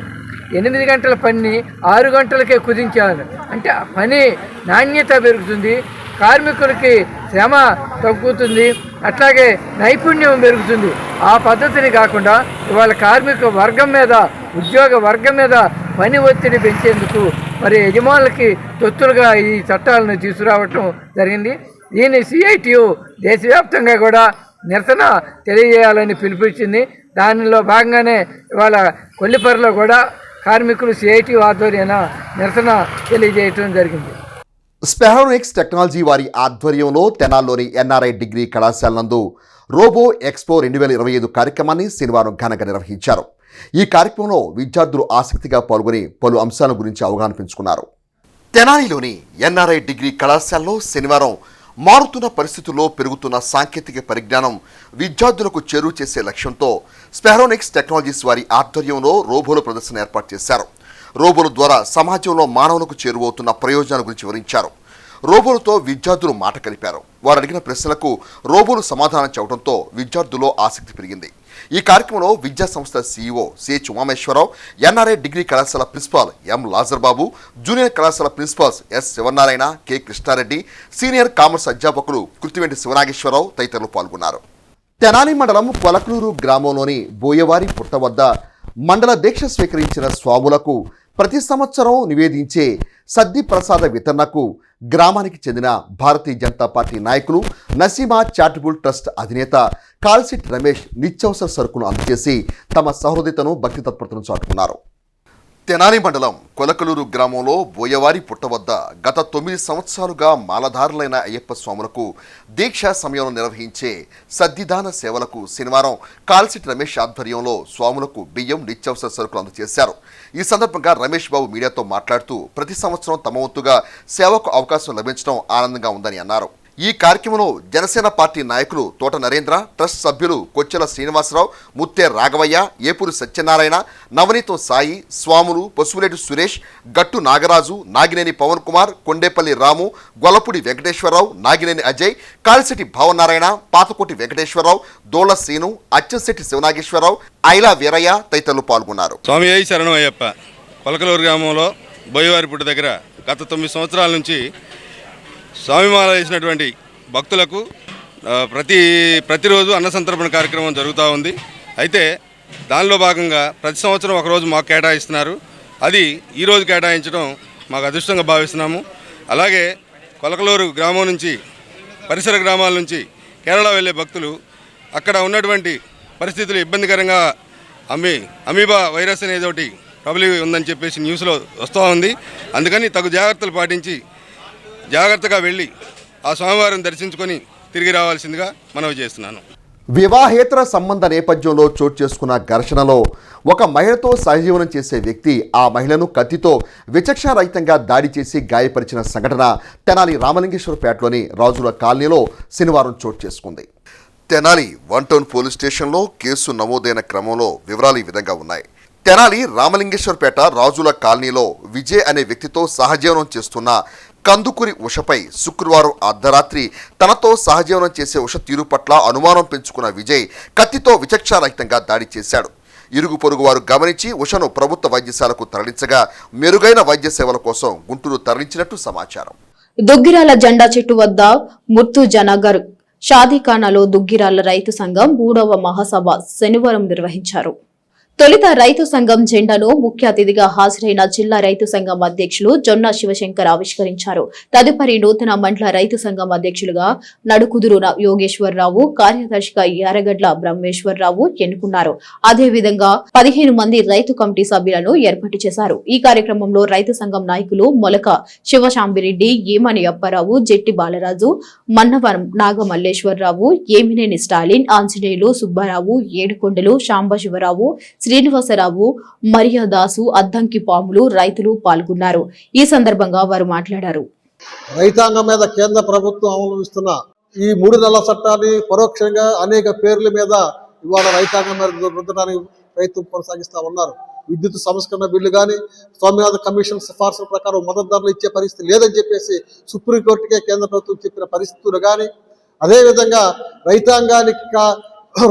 8 గంటల పని 6 గంటలకే కుదించారు. అంటే పని నాణ్యత పెరుగుతుంది, కార్మికులకి శ్రమ తగ్గుతుంది, అట్లాగే నైపుణ్యం పెరుగుతుంది. ఆ పద్ధతిని కాకుండా ఇవాళ కార్మిక వర్గం మీద, ఉద్యోగ వర్గం మీద పని ఒత్తిడి పెంచేందుకు మరి యజమానులకి తొత్తులుగా ఈ చట్టాలను తీసుకురావటం జరిగింది. దీన్ని సిఐటియు దేశవ్యాప్తంగా కూడా నిరసన తెలియజేయాలని పిలుపునిచ్చింది. దానిలో భాగంగానే ఇవాళ కొల్లిపరలో కూడా కార్మికులు సిఐటియు ఆధ్వర్యాన నిరసన తెలియజేయటం జరిగింది. స్పెరోనిక్స్ టెక్నాలజీ వారి ఆధ్వర్యంలో తెనాల్లోని ఎన్ఆర్ఐ డిగ్రీ కళాశాల నందు రోబో ఎక్స్పో 2025 కార్యక్రమాన్ని శనివారం ఘనంగా నిర్వహించారు. ఈ కార్యక్రమంలో విద్యార్థులు ఆసక్తిగా పాల్గొని పలు అంశాల గురించి అవగాహన పెంచుకున్నారు. తెనాలిలోని ఎన్ఆర్ఐ డిగ్రీ కళాశాలలో శనివారం మారుతున్న పరిస్థితుల్లో పెరుగుతున్న సాంకేతిక పరిజ్ఞానం విద్యార్థులకు చేరువ చేసే లక్ష్యంతో స్పెరోనిక్స్ టెక్నాలజీస్ వారి ఆధ్వర్యంలో రోబోల ప్రదర్శన ఏర్పాటు చేశారు. రోబోల ద్వారా సమాజంలో మానవులకు చేరువవుతున్న ప్రయోజనాల గురించి వివరించారు. రోబోలతో విద్యార్థులు మాట కలిపారు. వారు అడిగిన ప్రశ్నలకు రోబోలు సమాధానం చెప్పడంతో విద్యార్థుల్లో ఆసక్తి పెరిగింది. ఈ కార్యక్రమంలో విద్యా సంస్థ CEO CH Umamaheswararao, NRI degree కళాశాల ప్రిన్సిపాల్ ఎం లాజర్బాబు, జూనియర్ కళాశాల principals S Sivanarayana, K Krishnareddy, senior commerce అధ్యాపకులు కృతివెంటి శివనాగేశ్వరరావు తదితరులు పాల్గొన్నారు. తెనాలి మండలం కొలకలూరు గ్రామంలోని బోయవారి పుట్ట వద్ద మండల దీక్ష స్వీకరించిన స్వాములకు ప్రతి సంవత్సరం నివేదించే సద్ది ప్రసాద వితరణకు గ్రామానికి చెందిన భారతీయ జనతా పార్టీ నాయకులు నసీమా చారిటబుల్ ట్రస్ట్ అధినేత కాల్సిట్ రమేష్ నిత్యావసర సరుకును అందజేసి తమ సహృదయతను భక్తి తత్పరతను చాటుకున్నారు. తెనాలి మండలం కొలకలూరు గ్రామంలో బోయవారి పుట్ట వద్ద గత 9 సంవత్సరాలుగా మాలధారులైన అయ్యప్ప స్వాములకు దీక్షా సమయంలో నిర్వహించే సద్దిదాన సేవలకు శనివారం కాల్సిట్ రమేష్ ఆధ్వర్యంలో స్వాములకు బియ్యం, నిత్యావసర సరుకులు అందజేశారు. ఈ సందర్భంగా రమేష్ బాబు మీడియాతో మాట్లాడుతూ ప్రతి సంవత్సరం తమ వంతుగా సేవకు అవకాశం లభించడం ఆనందంగా ఉందని అన్నారు. ఈ కార్యక్రమంలో జనసేన పార్టీ నాయకులు తోట నరేంద్ర, ట్రస్ట్ సభ్యులు కొచ్చెల శ్రీనివాసరావు, ముత్తే రాఘవయ్య, ఏపూరి సత్యనారాయణ, నవనీతం సాయి, స్వాములు, పశువులేటి సురేష్, గట్టు నాగరాజు, నాగినేని పవన్ కుమార్, కొండేపల్లి రాము, గొల్లపూడి వెంకటేశ్వరరావు, నాగినేని అజయ్, కాళిశెట్టి భావనారాయణ, పాతకోటి వెంకటేశ్వరరావు, దోళ్ల సీను, అచ్చంశెట్టి శివనాగేశ్వరరావు, ఐలా వీరయ్య తదితరులు పాల్గొన్నారు. స్వామి శరణం అయ్యప్ప. కొలకలూరు గ్రామంలో బోయవారిపుట్ట దగ్గర గత 9 సంవత్సరాల నుంచి స్వామిమాల వేసినటువంటి భక్తులకు ప్రతిరోజు అన్నసంతర్పణ కార్యక్రమం జరుగుతూ ఉంది. అయితే దానిలో భాగంగా ప్రతి సంవత్సరం ఒకరోజు మాకు కేటాయిస్తున్నారు. అది ఈరోజు కేటాయించడం మాకు అదృష్టంగా భావిస్తున్నాము. అలాగే కొలకలూరు గ్రామం నుంచి, పరిసర గ్రామాల నుంచి కేరళ వెళ్ళే భక్తులు అక్కడ ఉన్నటువంటి పరిస్థితులు ఇబ్బందికరంగా అమీబా వైరస్ అనేది ఒకటి ప్రబలి ఉందని చెప్పేసి న్యూస్లో వస్తూ ఉంది. అందుకని తగు జాగ్రత్తలు పాటించి జాగ్రత్తగా వెళ్ళి ఆ స్వామివారిని దర్శించుకొని తిరిగి రావాల్సిందిగా మనవి చేస్తున్నాను. వివాహేతర సంబంధ నేపథ్యంలో చోటు చేసుకున్న ఘర్షణలో ఒక మహిళతో సహజీవనం చేసే వ్యక్తి ఆ మహిళను కత్తితో విచక్షణారహితంగా దాడి చేసి గాయపరిచిన సంఘటన తెనాలి రామలింగేశ్వరపేటలోని రాజుల కాలనీలో శనివారం చోటు చేసుకుంది. తెనాలి 1 టౌన్ పోలీస్ స్టేషన్లో కేసు నమోదైన క్రమంలో వివరాలు ఈ విధంగా ఉన్నాయి. తెనాలి రామలింగేశ్వరపేట రాజుల కాలనీలో విజయ్ అనే వ్యక్తితో సహజీవనం చేస్తున్న కందుకూరి ఉషపై శుక్రవారం అర్ధరాత్రి తనతో సహజీవనం చేసే ఉష తీరు పట్ల అనుమానం పెంచుకున్న విజయ్ కత్తితో విచక్షణారహితంగా దాడి చేశాడు. ఇరుగు పొరుగు వారు గమనించి ఉషను ప్రభుత్వ వైద్యశాలకు తరలించగా మెరుగైన వైద్య సేవల కోసం గుంటూరు తరలించినట్టు సమాచారం. దుగ్గిరాల జెండా చెట్టు వద్ద ముర్తు జనగర్ షాదీఖానాలో దుగ్గిరాల రైతు సంఘం 3వ మహాసభ శనివారం నిర్వహించారు. తొలుత రైతు సంఘం జెండాను ముఖ్య అతిథిగా హాజరైన జిల్లా రైతు సంఘం అధ్యక్షులు జొన్న శివశంకర్ ఆవిష్కరించారు. తదుపరి నూతన మండల రైతు సంఘం అధ్యక్షులుగా నడుకుదురు యోగేశ్వరరావు, కార్యదర్శిగా యారగడ్ల బ్రహ్మేశ్వరరావు ఎన్నుకున్నారు. అదేవిధంగా 15 మంది రైతు కమిటీ సభ్యులను ఏర్పాటు చేశారు. ఈ కార్యక్రమంలో రైతు సంఘం నాయకులు మొలక శివశాంబిరెడ్డి, ఏమని అప్పారావు, జెట్టి బాలరాజు, మన్నవరం నాగమల్లేశ్వరరావు, ఏమినేని స్టాలిన్, ఆంజనేయులు, సుబ్బారావు, ఏడుకొండలు, శాంబశివరావు, శ్రీనివాసరావు, మరియదాసు, అద్దంకి పాములు రైతులు పాల్గొన్నారు. ఈ సందర్భంగా వారు మాట్లాడారు. రైతాంగం మీద కేంద్ర ప్రభుత్వం అమలుస్తున్న ఈ 3 నెలల చట్టాన్ని పరోక్షంగా అనేక పేర్ల మీద ఇవాళ రైతాంగం మీద రుద్దడానికి ప్రయత్నం కొనసాగిస్తూ ఉన్నారు. విద్యుత్ సంస్కరణ బిల్లు కానీ స్వామినాథన్ కమిషన్ సిఫార్సుల ప్రకారం మద్దతు ధరలు ఇచ్చే పరిస్థితి లేదని చెప్పేసి సుప్రీంకోర్టుకే కేంద్ర ప్రభుత్వం చెప్పిన పరిస్థితులు కానీ, అదేవిధంగా రైతాంగానికి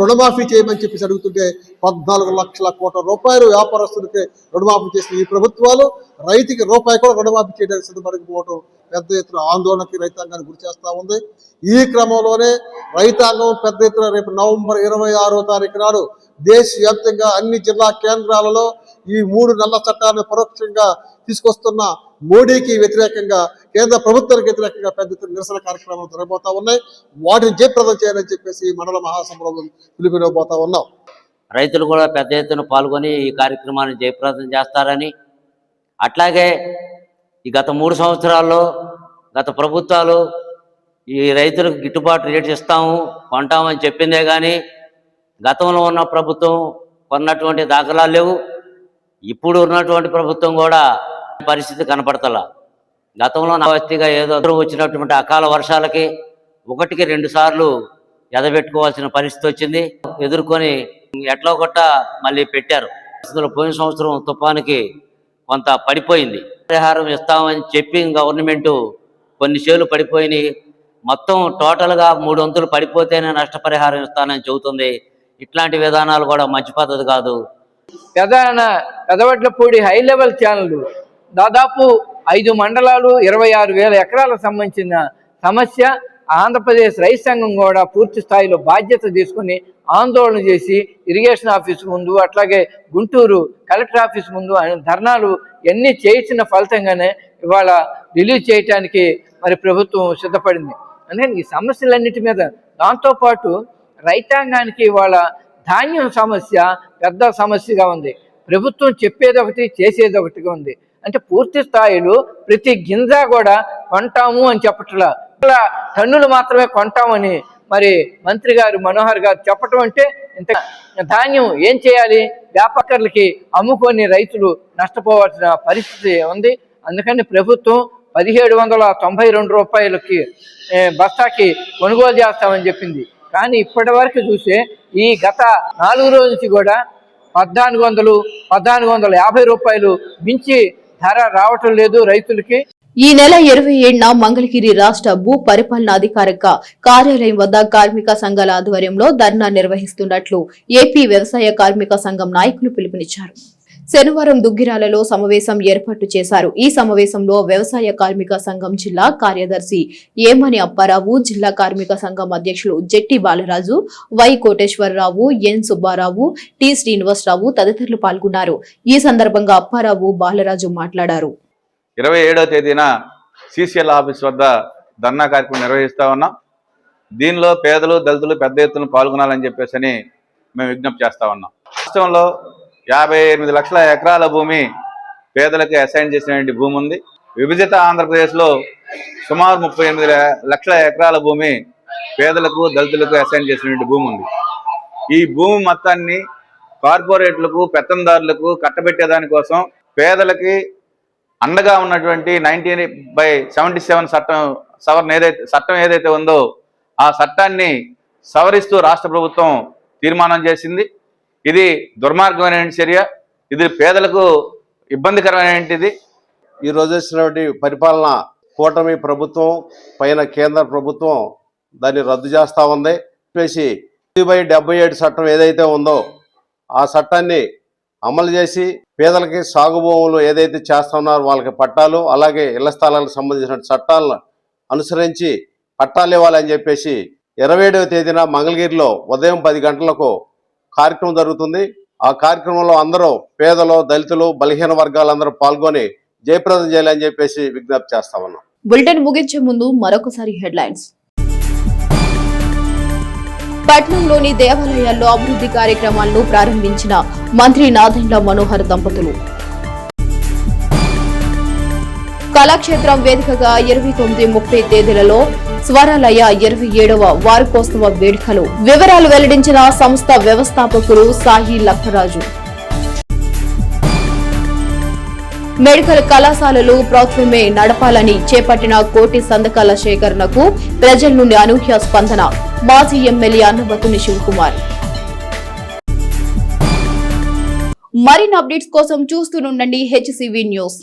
రుణమాఫీ చేయమని చెప్పేసి అడుగుతుంటే 14 లక్షల కోట్ల రూపాయలు వ్యాపారస్తులకి రుణమాఫీ చేసిన ఈ ప్రభుత్వాలు రైతుకి రూపాయి కూడా రుణమాఫీ చేయడానికి సిద్ధపడకపోవడం పెద్ద ఎత్తున ఆందోళనకి రైతాంగాన్ని గురి చేస్తూ ఉంది. ఈ క్రమంలోనే రైతాంగం పెద్ద ఎత్తున రేపు నవంబర్ 26వ తారీఖు నాడు దేశవ్యాప్తంగా అన్ని జిల్లా కేంద్రాలలో ఈ 3 నల్ల చట్టాలను పరోక్షంగా తీసుకొస్తున్న మోడీకి వ్యతిరేకంగా, కేంద్ర ప్రభుత్వానికి వ్యతిరేకంగా పెద్ద ఎత్తున నిరసన కార్యక్రమాలు జరగబోతా ఉన్నాయి. వాటిని జయప్రదం చేయాలని చెప్పేసి మండల మహాసంభలో పిలుపునివ్వబోతా ఉన్నాం. రైతులు కూడా పెద్ద ఎత్తున పాల్గొని ఈ కార్యక్రమాన్ని జయప్రదం చేస్తారని, అట్లాగే ఈ గత 3 సంవత్సరాల్లో గత ప్రభుత్వాలు ఈ రైతులకు గిట్టుబాటు రేటు ఇస్తాము కొంటామని చెప్పిందే కానీ గతంలో ఉన్న ప్రభుత్వం కొన్నటువంటి దాఖలాలు లేవు. ఇప్పుడు ఉన్నటువంటి ప్రభుత్వం కూడా పరిస్థితి కనపడతలా. గతంలో నావస్తిగా ఏదో వచ్చినటువంటి అకాల వర్షాలకి 1కి 2 సార్లు ఎదబెట్టుకోవాల్సిన పరిస్థితి వచ్చింది. ఎదుర్కొని ఎట్లా కొట్ట మళ్ళీ పెట్టారు. పోయిన సంవత్సరం తుఫానుకి కొంత పడిపోయింది. పరిహారం ఇస్తామని చెప్పి గవర్నమెంట్ కొన్ని చేలు పడిపోయినాయి. మొత్తం టోటల్గా 3 వంతులు పడిపోతేనే నష్టపరిహారం ఇస్తానని చెబుతుంది. ఇట్లాంటి విధానాలు కూడా మంచి పద్ధతి కాదు. పెదవడ్లపూడి హై లెవెల్ ఛానల్ దాదాపు 5 మండలాలు 26,000 ఎకరాలకు సంబంధించిన సమస్య. ఆంధ్రప్రదేశ్ రైతు సంఘం కూడా పూర్తి స్థాయిలో బాధ్యత తీసుకుని ఆందోళన చేసి ఇరిగేషన్ ఆఫీస్ ముందు, అట్లాగే గుంటూరు కలెక్టర్ ఆఫీస్ ముందు ధర్నాలు ఎన్ని చేయించిన ఫలితంగానే ఇవాళ రిలీజ్ చేయడానికి మరి ప్రభుత్వం సిద్ధపడింది. అందుకని ఈ సమస్యలన్నిటి మీద, దాంతోపాటు రైతాంగానికి ఇవాళ ధాన్యం సమస్య పెద్ద సమస్యగా ఉంది. ప్రభుత్వం చెప్పేది ఒకటి, చేసేది ఒకటిగా ఉంది. అంటే పూర్తి స్థాయిలో ప్రతి గింజ కూడా కొంటాము అని చెప్పట్లా, టన్నులు మాత్రమే కొంటామని మరి మంత్రి గారు మనోహర్ గారు చెప్పటం అంటే ఇంత ధాన్యం ఏం చేయాలి? వ్యాపారులకి అమ్ముకొని రైతులు నష్టపోవాల్సిన పరిస్థితి ఉంది. అందుకని ప్రభుత్వం 1792 రూపాయలకి బస్తాకి కొనుగోలు చేస్తామని చెప్పింది. కానీ ఇప్పటి వరకు చూస్తే ఈ గత 4 రోజుల నుంచి కూడా 1450 రూపాయలు మించి ధర రావటం లేదు రైతులకి. ఈ నెల 27న మంగళగిరి రాష్ట్ర భూ పరిపాలనాధికారిక కార్యాలయం వద్ద కార్మిక సంఘాల ఆధ్వర్యంలో ధర్నా నిర్వహిస్తున్నట్లు ఏపీ వ్యవసాయ కార్మిక సంఘం నాయకులు పిలుపునిచ్చారు. శనివారం దుగ్గిరాలలో సమావేశం ఏర్పాటు చేశారు. ఈ సమావేశంలో వ్యవసాయ కార్మిక సంఘం జిల్లా కార్యదర్శి ఏమని అప్పారావు, జిల్లా కార్మిక సంఘం అధ్యక్షులు Jetti Balaraju, Y Koteswara Rao, N Subba Rao, T Srinivasa Rao తదితరులు పాల్గొన్నారు. ఈ సందర్భంగా అప్పారావు, బాలరాజు మాట్లాడారు. 27వ తేదీన సిసిఎల్ ఆఫీస్ వద్ద ధర్నా కార్యక్రమం నిర్వహిస్తా ఉన్నాం. దీనిలో పేదలు, దళితులు పెద్ద ఎత్తున పాల్గొనాలని చెప్పేసి మేము విజ్ఞప్తి చేస్తా ఉన్నాం. రాష్ట్రంలో 58 లక్షల ఎకరాల భూమి పేదలకు అసైన్ చేసినటువంటి భూమి ఉంది. విభజిత ఆంధ్రప్రదేశ్లో సుమారు 38 లక్షల ఎకరాల భూమి పేదలకు, దళితులకు అసైన్ చేసినటువంటి భూమి ఉంది. ఈ భూమి మొత్తాన్ని కార్పొరేట్లకు, పెత్తందారులకు కట్టబెట్టేదానికోసం పేదలకి అండగా ఉన్నటువంటి 19/77 చట్టం ఏదైతే ఉందో ఆ చట్టాన్ని సవరిస్తూ రాష్ట్ర ప్రభుత్వం తీర్మానం చేసింది. ఇది దుర్మార్గమైన చర్య. ఇది పేదలకు ఇబ్బందికరమైనది. ఈ రోజు వచ్చినటువంటి పరిపాలన కూటమి ప్రభుత్వం పైన కేంద్ర ప్రభుత్వం దాన్ని రద్దు చేస్తూ ఉంది. చెప్పేసి 77 చట్టం ఏదైతే ఉందో ఆ చట్టాన్ని అమలు చేసి పేదలకి సాగు భూములు ఏదైతే చేస్తున్నారో వాళ్ళకి పట్టాలు, అలాగే ఇళ్ల స్థలాలకు సంబంధించిన చట్టాలను అనుసరించి పట్టాలు ఇవ్వాలని చెప్పేసి 27వ తేదీన మంగళగిరిలో ఉదయం 10 గంటలకు కార్యక్రమం జరుగుతుంది. ఆ కార్యక్రమంలో అందరూ పేదలు, దళితులు, బలహీన వర్గాలందరూ పాల్గొని జయప్రదం చేయాలని చెప్పేసి విజ్ఞప్తి చేస్తా ఉన్నాం. బులెటిన్ ముగించే ముందు మరొకసారి హెడ్లైన్స్. పట్నంలోని దేవాలయాల్లో అభివృద్ధి కార్యక్రమాలను ప్రారంభించిన మంత్రి నాదెండ్ల మనోహర్ దంపతులు. కళాక్షేత్రం వేదికగా 29-30 తేదీలలో స్వరాలయ 27వ వార్షికోత్సవ వేడుకలు. వివరాలు వెల్లడించిన సంస్థ వ్యవస్థాపకులు సాయి లక్కరాజు. మెడికల్ కళాశాలలు ప్రభుత్వమే నడపాలని చేపట్టిన కోటి సంతకాల సేకరణకు ప్రజల నుండి అనూహ్య స్పందన. మాజీ ఎమ్మెల్యే అన్నబత్తుని శివకుమార్. మరిన్ని అప్డేట్స్ కోసం చూస్తూనే ఉండండి HCV న్యూస్.